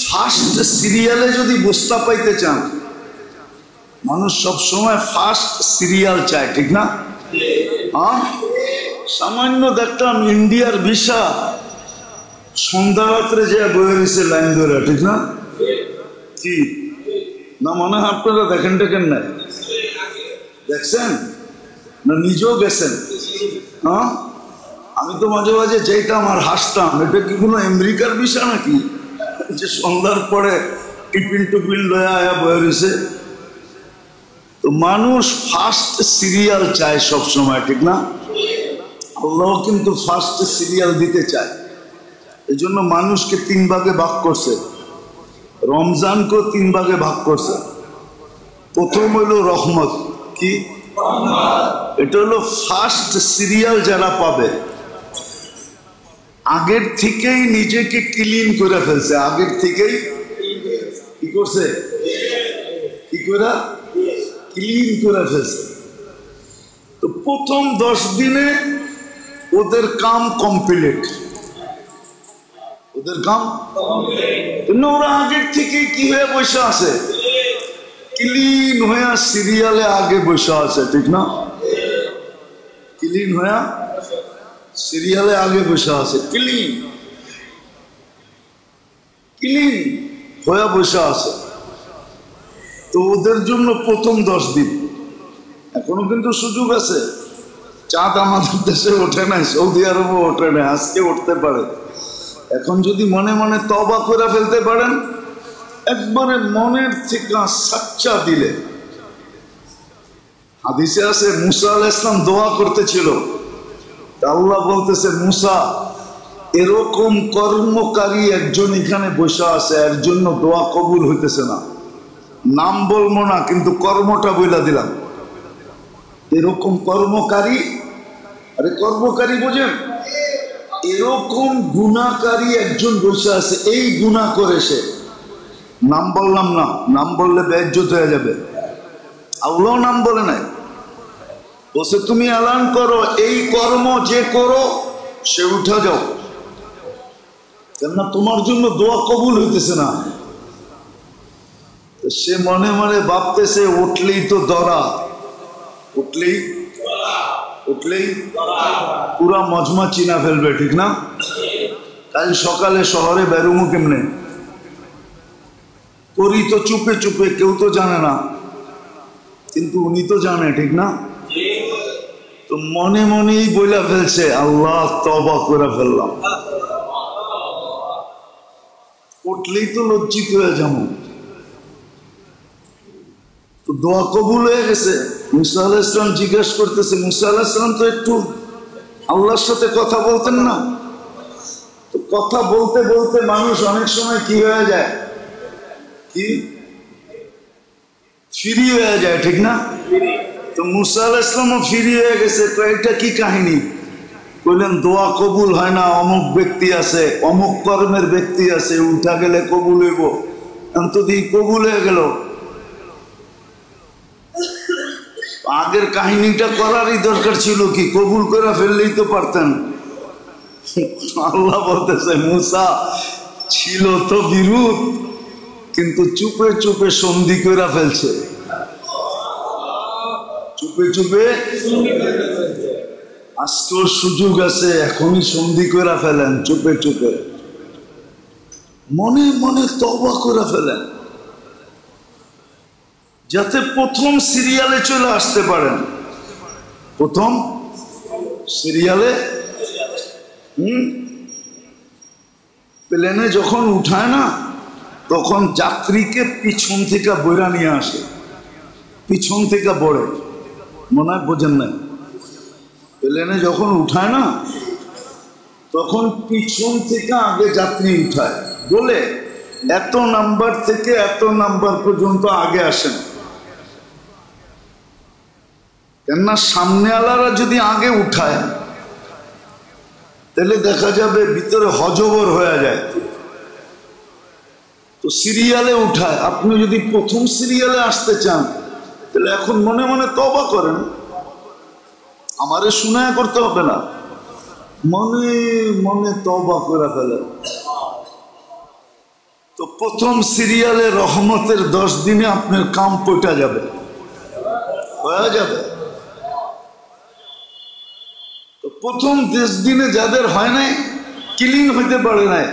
ফার্স্ট সিরিয়ালে যদি বস্তা পাইতে চান, মানুষ সবসময় ফার্স্ট সিরিয়াল চায়, ঠিক না? হ্যাঁ, সামান্য দেখলাম ইন্ডিয়ার ভিসা সন্ধ্যা রাত্রে যে বয়ে রয়েছে লাইন ধরে, ঠিক না? কি না মনে হয় আপনারা দেখেন টেকেন নাই? দেখছেন না নিজেও গেছেন? হ্যাঁ, আমি তো মাঝে মাঝে যেতাম আর হাসতাম, এটা কি কোনো আমেরিকার ভিসা নাকি যে সন্ধ্যার পরে টিফিন টুফিন লয়া আয়া বয়ে রয়েছে? তো মানুষ ফার্স্ট সিরিয়াল চায় সব সময়, ঠিক না? আল্লাহ কিন্তু ফার্স্ট সিরিয়াল দিতে চায়। এই জন্য মানুষকে তিন ভাগে ভাগ করছে, রমজানকেও তিন ভাগে ভাগ করছে। প্রথম হইল রহমত। কি? এটা হলো ফার্স্ট সিরিয়াল যারা পাবে, আগের থেকেই নিজেকে ক্লিন করে ফেলছে, আগের থেকেই কি করছে, কি করে ক্লিন করে ফেলছে। তো প্রথম 10 দিনে ওদের কাম কমপ্লিট, ওদের কাম ওরা আগের থেকে কি হয়ে বসে আছে, ক্লিন হয়ে সিরিয়ালে আগে বসে আছে, ঠিক না? ক্লিন হয়ে সিরিয়ালে আগে বসে আছে, ক্লিন হয়ে বসে আছে। তো ওদের জন্য প্রথম 10 দিন, এখনো কিন্তু সুযোগ আছে। চাঁদ আমাদের দেশে ওঠে নাই, সৌদি আরবও ওঠে নাই, আজকে উঠতে পারে। এখন যদি মনে মনে তওবা করে ফেলতে পারেন, একবারে মনের থেকে সাচ্চা দিলে। হাদিসে আছে মুসা আলাইহিস সালাম দোয়া করতেছিল, আল্লাহ বলতেছে মুসা, এরকম কর্মকারী একজন এখানে বসে আছে, এর জন্য দোয়া কবুল হইতেছে না। নাম বলবো না, কিন্তু কর্মটা বইলা দিলাম। এরকম কর্মকারী, আরে কর্মকারী বোঝেন, এরকম গুনাহকারী একজন বসে আছে, এই গুনাহ করে সে। নাম বললাম না, নাম বললে বেইজ্জত হয়ে যাবে। আল্লাহ নাম বলে নাই, বসে তুমি এলান করো এই কর্ম যে করো সে উঠা যাও, কেননা তোমার জন্য দোয়া কবুল হইতেছে না। সে মনে মনে ভাবতেছে উঠলেই তো দরা, উঠলেই পুরা মজমা চিনা ফেলবে, ঠিক না? কাল সকালে শহরে বেরোমু কেমনে, করি তো চুপে চুপে, কেউ তো জানে না, কিন্তু উনি তো জানে, ঠিক না? তো তো মনে মনেই বইলা ফেলছে আল্লাহ তওবা করে ফেললাম। উঠলেই তো লজ্জিত হয়ে যাবো। তো দোয়া কবুল হয়ে গেছে। মুসা আলাইহিস সালাম জিজ্ঞেস করতেছে, মুসা আলাইহিস সালাম তো একটু আল্লাহর সাথে কথা বলতেন না? তো কথা বলতে বলতে মানুষ অনেক সময় কি হয়ে যায়, কি ফ্রি হয়ে যায়, ঠিক না? তো মুসা আলাইহিস সালামও ফ্রি হয়ে গেছে। তো এটা কি কাহিনী? বললেন দোয়া কবুল হয় না, অমুক ব্যক্তি আছে, অমুক কর্মের ব্যক্তি আছে, উঠা গেলে কবুল হইব। অন্তত কবুল হয়ে গেল। আগের কাহিনীটা করারই দরকার ছিল কি, কবুল করে ফেললেই তো পারতেন। আল্লাহ বলতেছে মুসা ছিল তো বিরোধ, কিন্তু চুপে চুপে সন্ধি করে ফেলছে। চুপে চুপে আজকেও সুযোগ আছে, এখনই সন্ধি করে ফেলেন, চুপে চুপে মনে মনে তওবা করে ফেলেন, যাতে প্রথম সিরিয়ালে চলে আসতে পারেন। প্রথম সিরিয়ালে প্লেনে যখন উঠায় না, তখন যাত্রীকে পিছন থেকে বইরা নিয়ে আসে, পিছন থেকে বড়ে, মনে হয় বোঝেন নাই? প্লেনে যখন উঠায় না, তখন পিছন থেকে আগে যাত্রী উঠায়, বলে এত নাম্বার থেকে এত নাম্বার পর্যন্ত আগে আসেন। কেননা সামনে আলারা যদি আগে উঠায় তাহলে দেখা যাবে ভিতরে হজবর হয়ে যায়। তো সিরিয়ালে উঠায়। আপনি যদি প্রথম সিরিয়ালে আসতে চান তাহলে এখন মনে মনে তওবা করেন, আমারে শুনায়া করতে হবে না, মনে মনে তওবা করে ফেলেন। তো প্রথম সিরিয়ালে রহমতের 10 দিনে আপনার কাম পয়টা যাবে, হয়ে যাবে। তো প্রথম 10 দিনে যাদের হয় নাই, ক্লিন হইতে পারে নাই,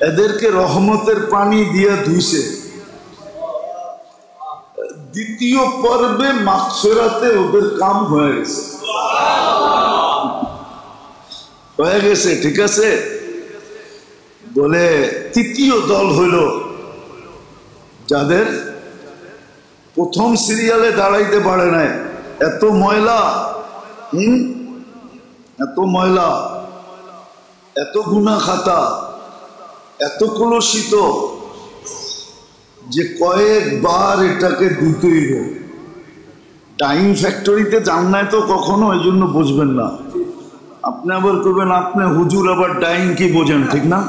এদেরকে রহমতের পানি দিয়ে ধুইছে। দ্বিতীয় পর্বে মাগফিরাতে ওদের কাম হয়ে গেছে, হয়ে গেছে, ঠিক আছে। বলে তৃতীয় দল হইল যাদের প্রথম সিরিয়ালে দাঁড়াইতে পারে নাই, এত ময়লা, এত ময়লা, এত গুনাহ খাতা, এত কলুষিত যে কয়েকবার এটাকে ধুতেই হবে। টাইম ফ্যাক্টরিতে যান নাই তো কখনো, এই জন্য বুঝবেন না। আপনি আবার করবেন আপনি হুজুর আবার ডাইং কি বোঝেন, ঠিক না?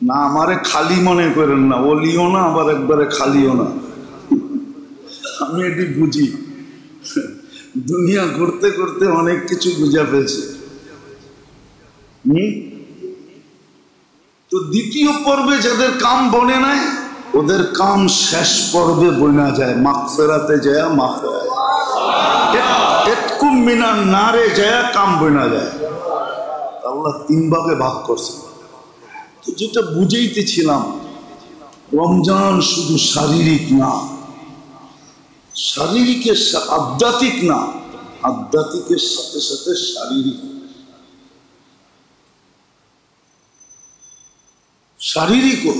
না, আমারে খালি মনে করেন না, ওলিও না আবার একবারে খালিও না। আমি এটি বুঝি, দুনিয়া ঘুরতে ঘুরতে অনেক কিছু বুঝা ফেলছে। তো দ্বিতীয় পর্বে যাদের কাম বনে নাই, ওদের কাম শেষ পর্বে বনা যায়, মাগফিরাতে যায়, এতকুম মিনান নারে যায় কাম বনা যায়। আল্লাহ 3 ভাগে ভাগ করছে। তো যেটা বুঝাইতেছিলাম, রমজান শুধু শারীরিক না, শারীরিকের আধ্যাত্মিক না, আধ্যাত্মিকের সাথে সাথে শারীরিক, শারীরিকও,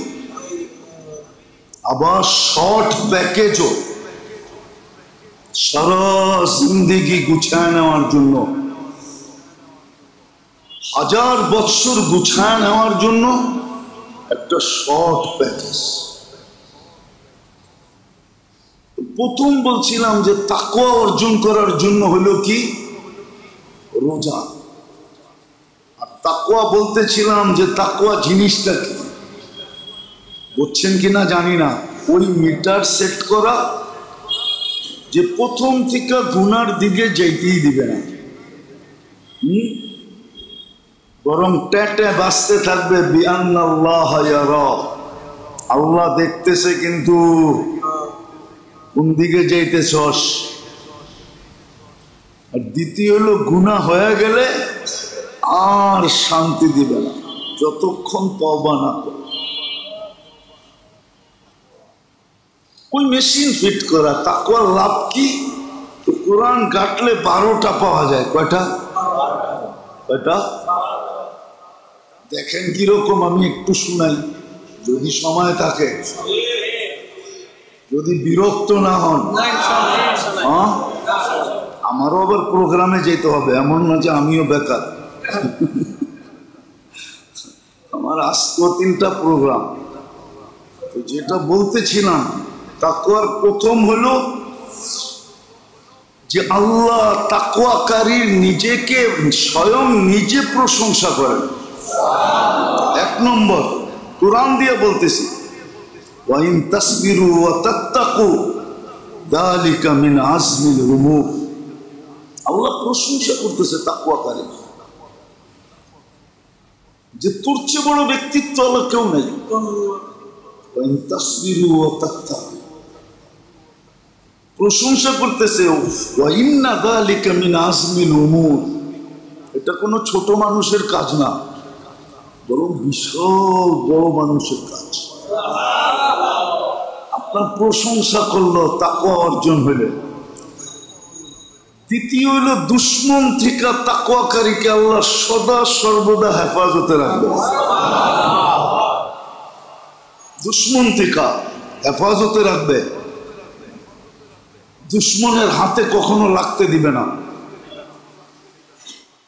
আবার শর্ট প্যাকেজও। সারা জিন্দেগি গুছায় নেওয়ার জন্য, 1000 বৎসর গুছায় নেওয়ার জন্য একটা শর্ট প্যাকেজ। প্রথম বলছিলাম যে তাকওয়া অর্জন করার জন্য হলো কি, রোজা। আর তাকওয়া বলতেছিলাম যে তাকওয়া জিনিসটা কি, বুঝছেন কিনা জানি না। ওই মিটার সেট করা যে প্রথম থেকে গুনার দিকে যাইতেই দিবে না, বরং ট্যাটে বাঁচতে থাকবে, বিআন্নাল্লাহ ইয়ারা, আল্লাহ দেখতেছে কিন্তু কোন দিকে যাইতেছস। আর দ্বিতীয় হলো গুনাহ হয়ে গেলে আর শান্তি দিবে না যতক্ষণ তওবা না করে। ওই মেশিন ফিট করা। তাকওয়ার লাভ কি? তো কোরআন ঘাটলে 12টা পাওয়া যায়। কয়টা? কয়টা? দেখেন কিরকম, আমি একটু শুনাই যদি সময় থাকে, যদি বিরক্ত না হন। হ্যাঁ, আমারও আবার প্রোগ্রামে যেতে হবে, এমন না যে আমিও বেকার। আমার আজকেও 3টা প্রোগ্রাম। তো যেটা বলতেছিলাম, তাকওয়ার প্রথম হলো যে আল্লাহ তাকওয়াকারীর নিজেকে স্বয়ং নিজে প্রশংসা করেন। 1 নম্বর কোরআন দিয়ে বলতেছি, ওয়া ইন তাসবিরু ওয়া তাত্তাকু যালিকা মিন আজমিল উমুর। আল্লাহ প্রশংসা করতেছে তাকওয়াকারী, যে তোর চেয়ে বড় ব্যক্তিত্ব আল্লাহ কেউ নেই। ওয়া ইন তাসবিরু ওয়া তাত্তাকু, প্রশংসা করতেছে। ওয়া ইন্না যালিকা মিন আজমিল উমুর, এটা কোনো ছোট মানুষের কাজ না, বরং বিশাল বড় মানুষের কাজ। আপনার প্রশংসা করলো তাকওয়া অর্জন হইলে। দ্বিতীয় হইল দুশ্মন থেকে তাকওয়াকারীকে আল্লাহ সদা সর্বদা হেফাজতে রাখবে। দুশ্মন থেকে হেফাজতে রাখবে, দুশ্মনের হাতে কখনো লাগতে দিবে না।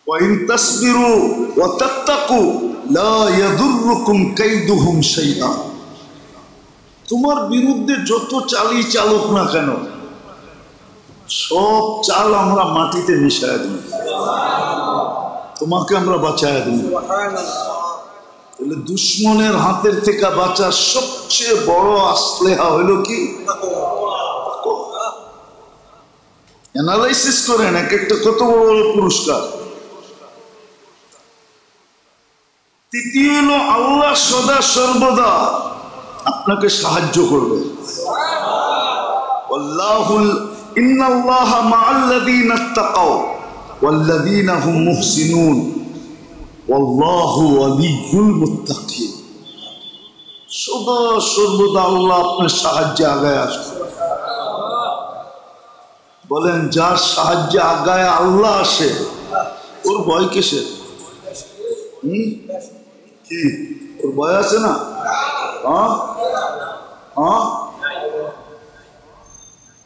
ওয়া ইন তাসবিরু ওয়া তাত্তাকু লা ইয়াদুররুকুম কাইদুহুম শাইআ। তোমার বিরুদ্ধে যত চালই চালক না কেন, সব চাল আমরা মাটিতে মিশায় দিই, তোমাকে আমরা বাঁচায় দিই। তাহলে দুশ্মনের হাতের থেকে বাঁচার সবচেয়ে বড় আসলেহা হইল কি? অ্যানালাইসিস করেন এক একটা কত বড় বড় পুরস্কার। তৃতীয় হলো আল্লাহ সদা সর্বদা আপনাকে সাহায্য করবে। ইন্নাল্লাহা মা'আল্লাযীনা ইত্তাকাও ওয়াল্লাযীনা হুম মুহসিনুন ওয়াল্লাহু ওয়ালিয়্যুল মুত্তাকিন। সদা সর্বদা আল্লাহ আপনার সাহায্যে আগায় আসবে। বলেন, যার সাহায্যে আগায় আল্লাহ আসে, ওর ভয় কিসের? কি ওর ভয় আছে না?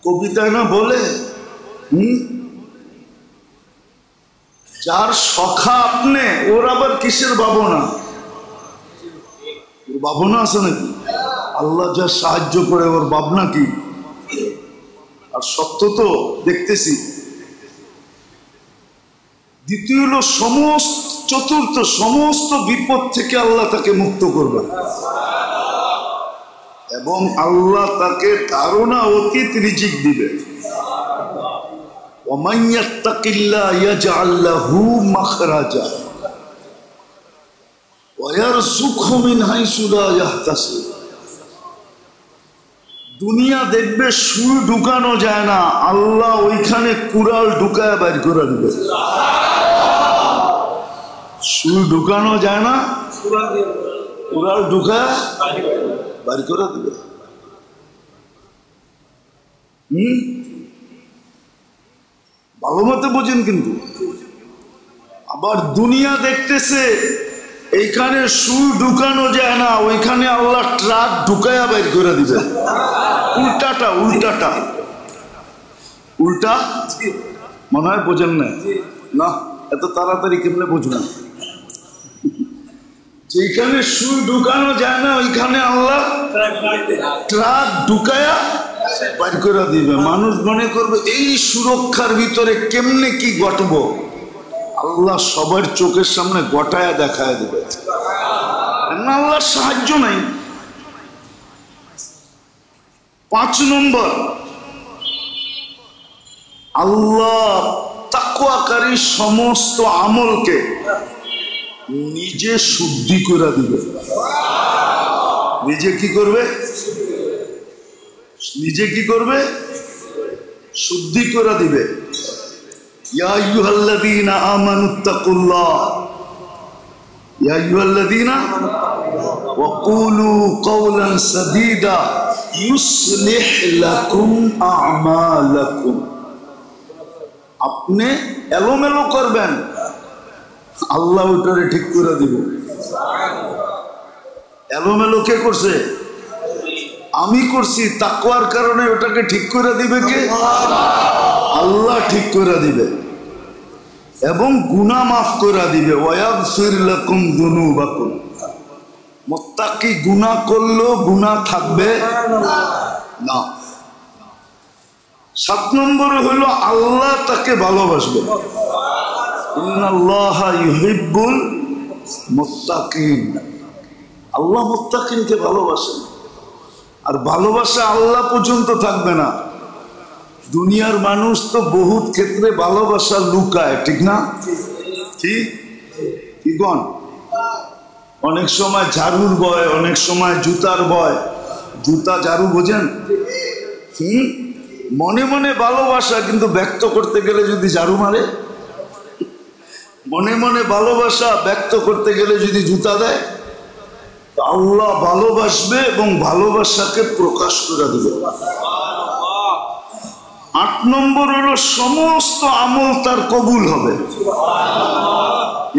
কবিতায় না বলে, যার সখা আপনি, ওর আবার কিসের ভাবনা? ওর ভাবনা আছে নাকি? আল্লাহ যা সাহায্য করে ওর ভাবনা কি? আর সত্য তো দেখতেছি। দ্বিতীয় হলো চতুর্থ সমস্ত বিপদ থেকে আল্লাহ তাকে মুক্ত করবে এবং আল্লাহ তাকে ধারণা অতীত রিজিক দিবে। ওয়ামান ইয়াত্তাকিল্লাহ ইয়াজআল লাহু মাখরাজা ওয়া ইয়ারযুকহু মিন হাইসু লা ইয়াহতাসিব। দুনিয়া দেখবে সুই ঢুকানো যায় না, আল্লাহ ওইখানে কুড়াল ঢুকায় বাইর করে দিবে। সুই ঢুকানো যায় না, কুড়াল ঢুকায় বাইর করে দিবে। ভালো মতো বোঝেন। কিন্তু আবার দুনিয়া দেখতেছে এইখানে সুই ঢুকানো যায় না, ওইখানে আল্লাহ ট্রাক ঢুকায়া বাইর করে দিবে। উল্টা মনে হয় বোঝেন না, এত তাড়াতাড়ি কেমনে বুঝবেন? যেখানে সুই ঢুকানো যায় না, ওইখানে আল্লাহ ট্রাক ঢুকায়া বাইর করে দিবে। মানুষ মনে করবে এই সুরক্ষার ভিতরে কেমনে কি ঘটবো, আল্লাহ সবার চোখের সামনে গটায়া দেখায় দিবে। আল্লাহর সাহায্য নাই। 5 নম্বর, আল্লাহ তাকওয়াকারী সমস্ত আমলকে নিজে শুদ্ধি করে দিবে। নিজে কি করবে? শুদ্ধি করে দিবে। ইয়া আইয়ুহাল্লাযীনা আমানুত্তাকুল্লাহ ইয়া আইয়ুহাল্লাযীনা ওয়া কুলু কওলান সাদীদা ইউসলিহ লাকুম আ'মালাকুম আপনি এলোমেলো করবেন, আল্লাহ ওটারে ঠিক করে দিব। এলোমেলো কে করছে? আমি করছি। তাকওয়ার কারণে ওটাকে ঠিক করে দিবে কে? আল্লাহ ঠিক করে দিবে এবং গুনাহ মাফ করে দিবে। ওয়াগফির লাকুম যুনুবাকুম। মুত্তাকি গুনাহ করলেও গুনাহ থাকবে না। 7 নম্বরে হলো আল্লাহ তাকে ভালোবাসবে। ইন্নাল্লাহা ইউহিব্বুল মুত্তাকিন। আল্লাহ মুত্তাকিনকে ভালোবাসেন। আর ভালোবাসা আল্লাহ পর্যন্ত থাকবে না। দুনিয়ার মানুষ তো বহুত ক্ষেত্রে ভালোবাসা লুকায়, ঠিক না? কি গণ? অনেক সময় ঝাড়ুর ভয়, অনেক সময় জুতার ভয়। জুতা ঝাড়ু বোঝেন? মনে মনে ভালোবাসা, কিন্তু ব্যক্ত করতে গেলে যদি ঝাড়ু মারে। মনে মনে ভালোবাসা, ব্যক্ত করতে গেলে যদি জুতা দেয়। আল্লাহ ভালোবাসবে এবং ভালোবাসাকে প্রকাশ করে দেবে। 8 নম্বর হলো সমস্ত আমল তার কবুল হবে।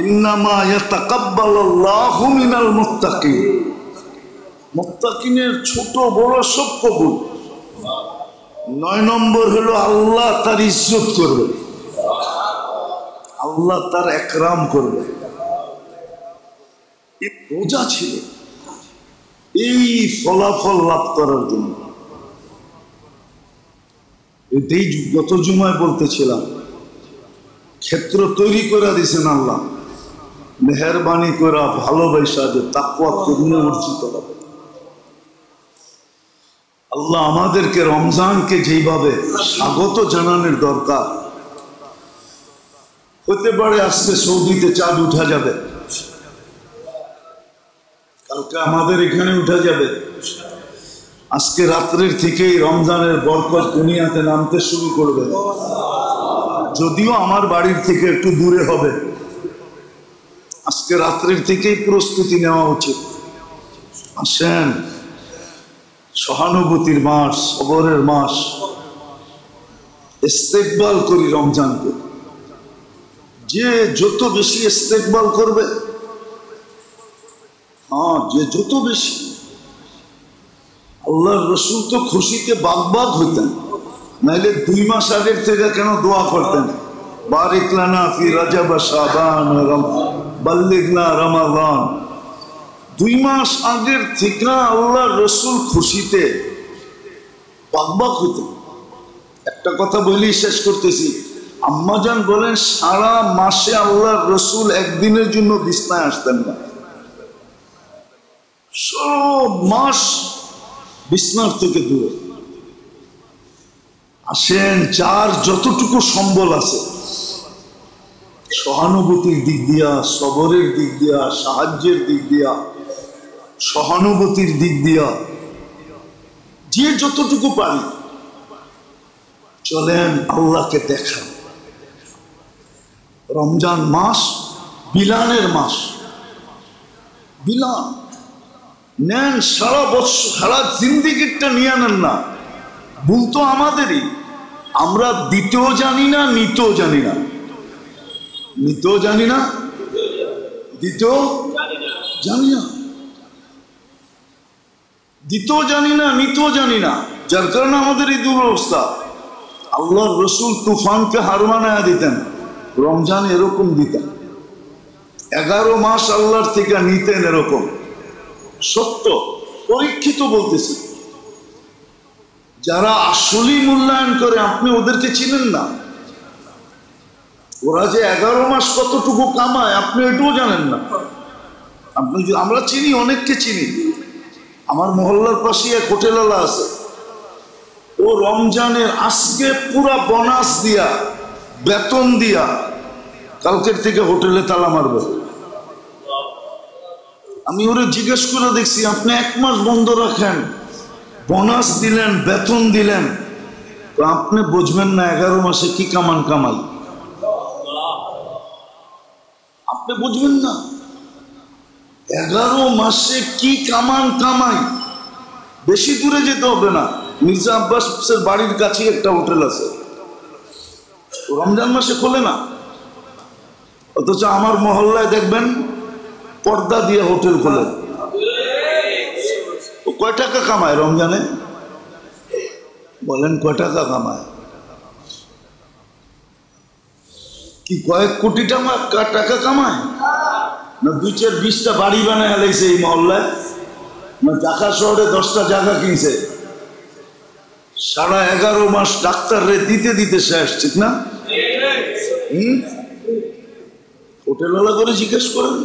ইন্নামা ইয়াতাকাব্বালুল্লাহু মিনাল মুত্তাকিন। মুত্তাকিনের ছোট বড় সব কবুল। 9 নম্বর হলো আল্লাহ তার ইজ্জত করবে, আল্লাহ তার একরাম করবে। এই রোজা ছিল এই ফলাফল লাভ করার জন্য। এটাই গত জুমায় বলতেছিলাম, ক্ষেত্র তৈরি করে দিয়েছেন আল্লাহ। মেহেরবানি করা ভালোবাসা যে তাকওয়া করলে অর্জিত হবে। আল্লাহ আমাদেরকে রমজানকে যেভাবে স্বাগত জানানোর দরকার। হতে পারে আজকে সৌদিতে চাঁদ উঠা যাবে, কালকে আমাদের এখানে উঠা যাবে। আজকে রাত্রের থেকেই রমজানের বরকত দুনিয়াতে নামতে শুরু করবে। যদিও আমার বাড়ির থেকে একটু দূরে হবে। আজকে রাত্রের থেকেই প্রস্তুতি নেওয়া উচিত। আসেন, সহানুভূতির মাস, সবরের মাস, ইস্তেকবাল করি রমজানকে। যে যত বেশি ইস্তেকবাল করবে, যে যত বেশি। আল্লাহর রাসূল তো খুশিতে বাগবাগ হইতেন, নাইলে 2 মাস আগের থেকে কেন দোয়া করতেন? বারিক লানা ফি রজব শাবান বাল্লিগনা রমাদান। 2 মাস আগের থেকে আল্লাহর রাসূল খুশিতে বাগবাগ হইতেন। একটা কথা বলি শেষ করতেছি। আম্মাজান বলেন সারা মাসে আল্লাহর রাসূল একদিনের জন্য বিছনায় আসতেন না। সব মাস বিছনার থেকে দূরে। আসেন, যার যতটুকু সম্বল আছে, সহানুভূতির দিক দিয়া, সবরের দিক দিয়া, সাহায্যের দিক দিয়া, সহানুভূতির দিক দিয়া, যে যতটুকু পারি চলেন আল্লাহকে দেখান। রমজান মাস বিলানের মাস। বিলান নেন, সারা বছর, সারা জিন্দিগিটা নিয়ে নেন না। ভুল তো আমাদেরই। আমরা দিতেও জানি না, নিতেও জানি না। নিতেও জানি না, দিতেও জানি না। দিতেও জানি না, নিতেও জানি না। যার কারণে আমাদের এই দুরবস্থা। আল্লাহর রাসূল তুফানকে হার মানায়া দিতেন, রমজান এরকম দিতেন। 11 মাস আল্লাহর থেকে নিতেন এরকম। সত্য, পরীক্ষিত বলতেছি। যারা আসলেই মূল্যায়ন করে, আপনি ওদেরকে চিনেন না। ওরা যে 11 মাস কতটুকু কামায় আপনি এটাও জানেন না। আপনি, আমরা চিনি, অনেককে চিনি। আমার মহল্লার পাশে এক হোটেলওয়ালা আছে, ও রমজানের আজকে পুরা বোনাস দিয়া, বেতন দিয়া কালকের থেকে হোটেলে তালা মারবে। আমি ওরে জিজ্ঞেস করে দেখছি, আপনি 1 মাস বন্ধ রাখেন, বোনাস দিলেন, বেতন দিলেন, তো আপনি বুঝবেন না 11 মাসে কি কামান কামাই। আপনি বুঝবেন না 11 মাসে কি কামান কামাই। বেশি দূরে যেতে হবে না, মির্জা আব্বাসের বাড়ির কাছে একটা হোটেল আছে। রমজান মাসে খোলে না। অথচ আমার মহল্লায় দেখবেন পর্দা দিয়ে হোটেল খোলে। কয় টাকা কামায় রমজানে? বলেন কয় টাকা কামায়? কি কয়েক কোটি টাকা কামায়? না 2-20টা বাড়ি বানায় হেলাইছে এই মহল্লায়, না ঢাকা শহরে 10টা জায়গা কিনছে। 11.5 মাস ডাক্তার রে দিতে দিতে শেষ, ঠিক না? হোটেলওয়ালা করে জিজ্ঞেস করেন,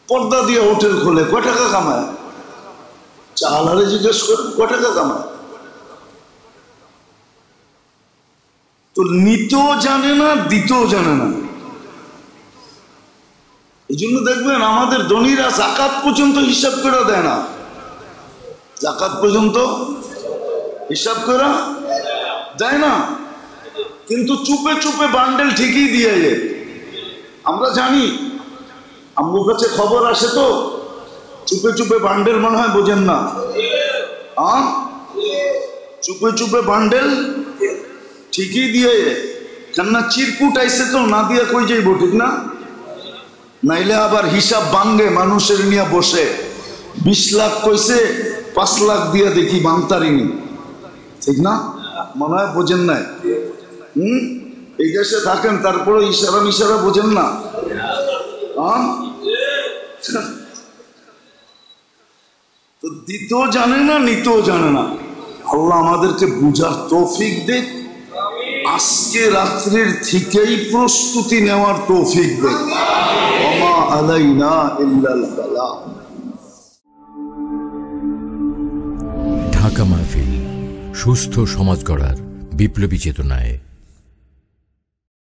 পর্দা দিয়ে হোটেল খোলে, কয় টাকা কামায়? চালারে জিজ্ঞেস করেন কয় টাকা কামায়? তো নিতেও জানে না, দিতেও জানে না। এই জন্য দেখবেন আমাদের ধনীরা জাকাত পর্যন্ত হিসাব করে দেয় না। জাকাত পর্যন্ত হিসাব করে দেয় না, কিন্তু চুপে চুপে বান্ডেল ঠিকই দিয়ে যায়। আমরা জানি, আমার কাছে খবর আসে, তো চুপে চুপে বান্ডেল মনে হয় বোঝেন না। চুপে চুপে বান্ডেল ঠিকই দিয়ে, কেননা চিরকুট আইসে তো, না দিয়া কই যাইব, ঠিক না? নাইলে আবার হিসাব ভাঙ্গে মানুষের নিয়ে বসে। 20 লাখ কইছে, 5 লাখ দিয়া দেখি ভাঙতারিনি, ঠিক না? মনে হয় বোঝেন নাই। এই দেশে থাকেন, তারপরে ইশারা বোঝেন না। তো দিতেও জানে না, নিতেও জানে না। আল্লাহ আমাদেরকে বুঝার তৌফিক দেখ, আজকে রাত্রের থেকেই প্রস্তুতি নেওয়ার তৌফিক দেখ। ওমা আলাইনা ইল্লাল বালাগ। ঢাকা মাহফিল, সুস্থ সমাজ গড়ার বিপ্লবী চেতনায়।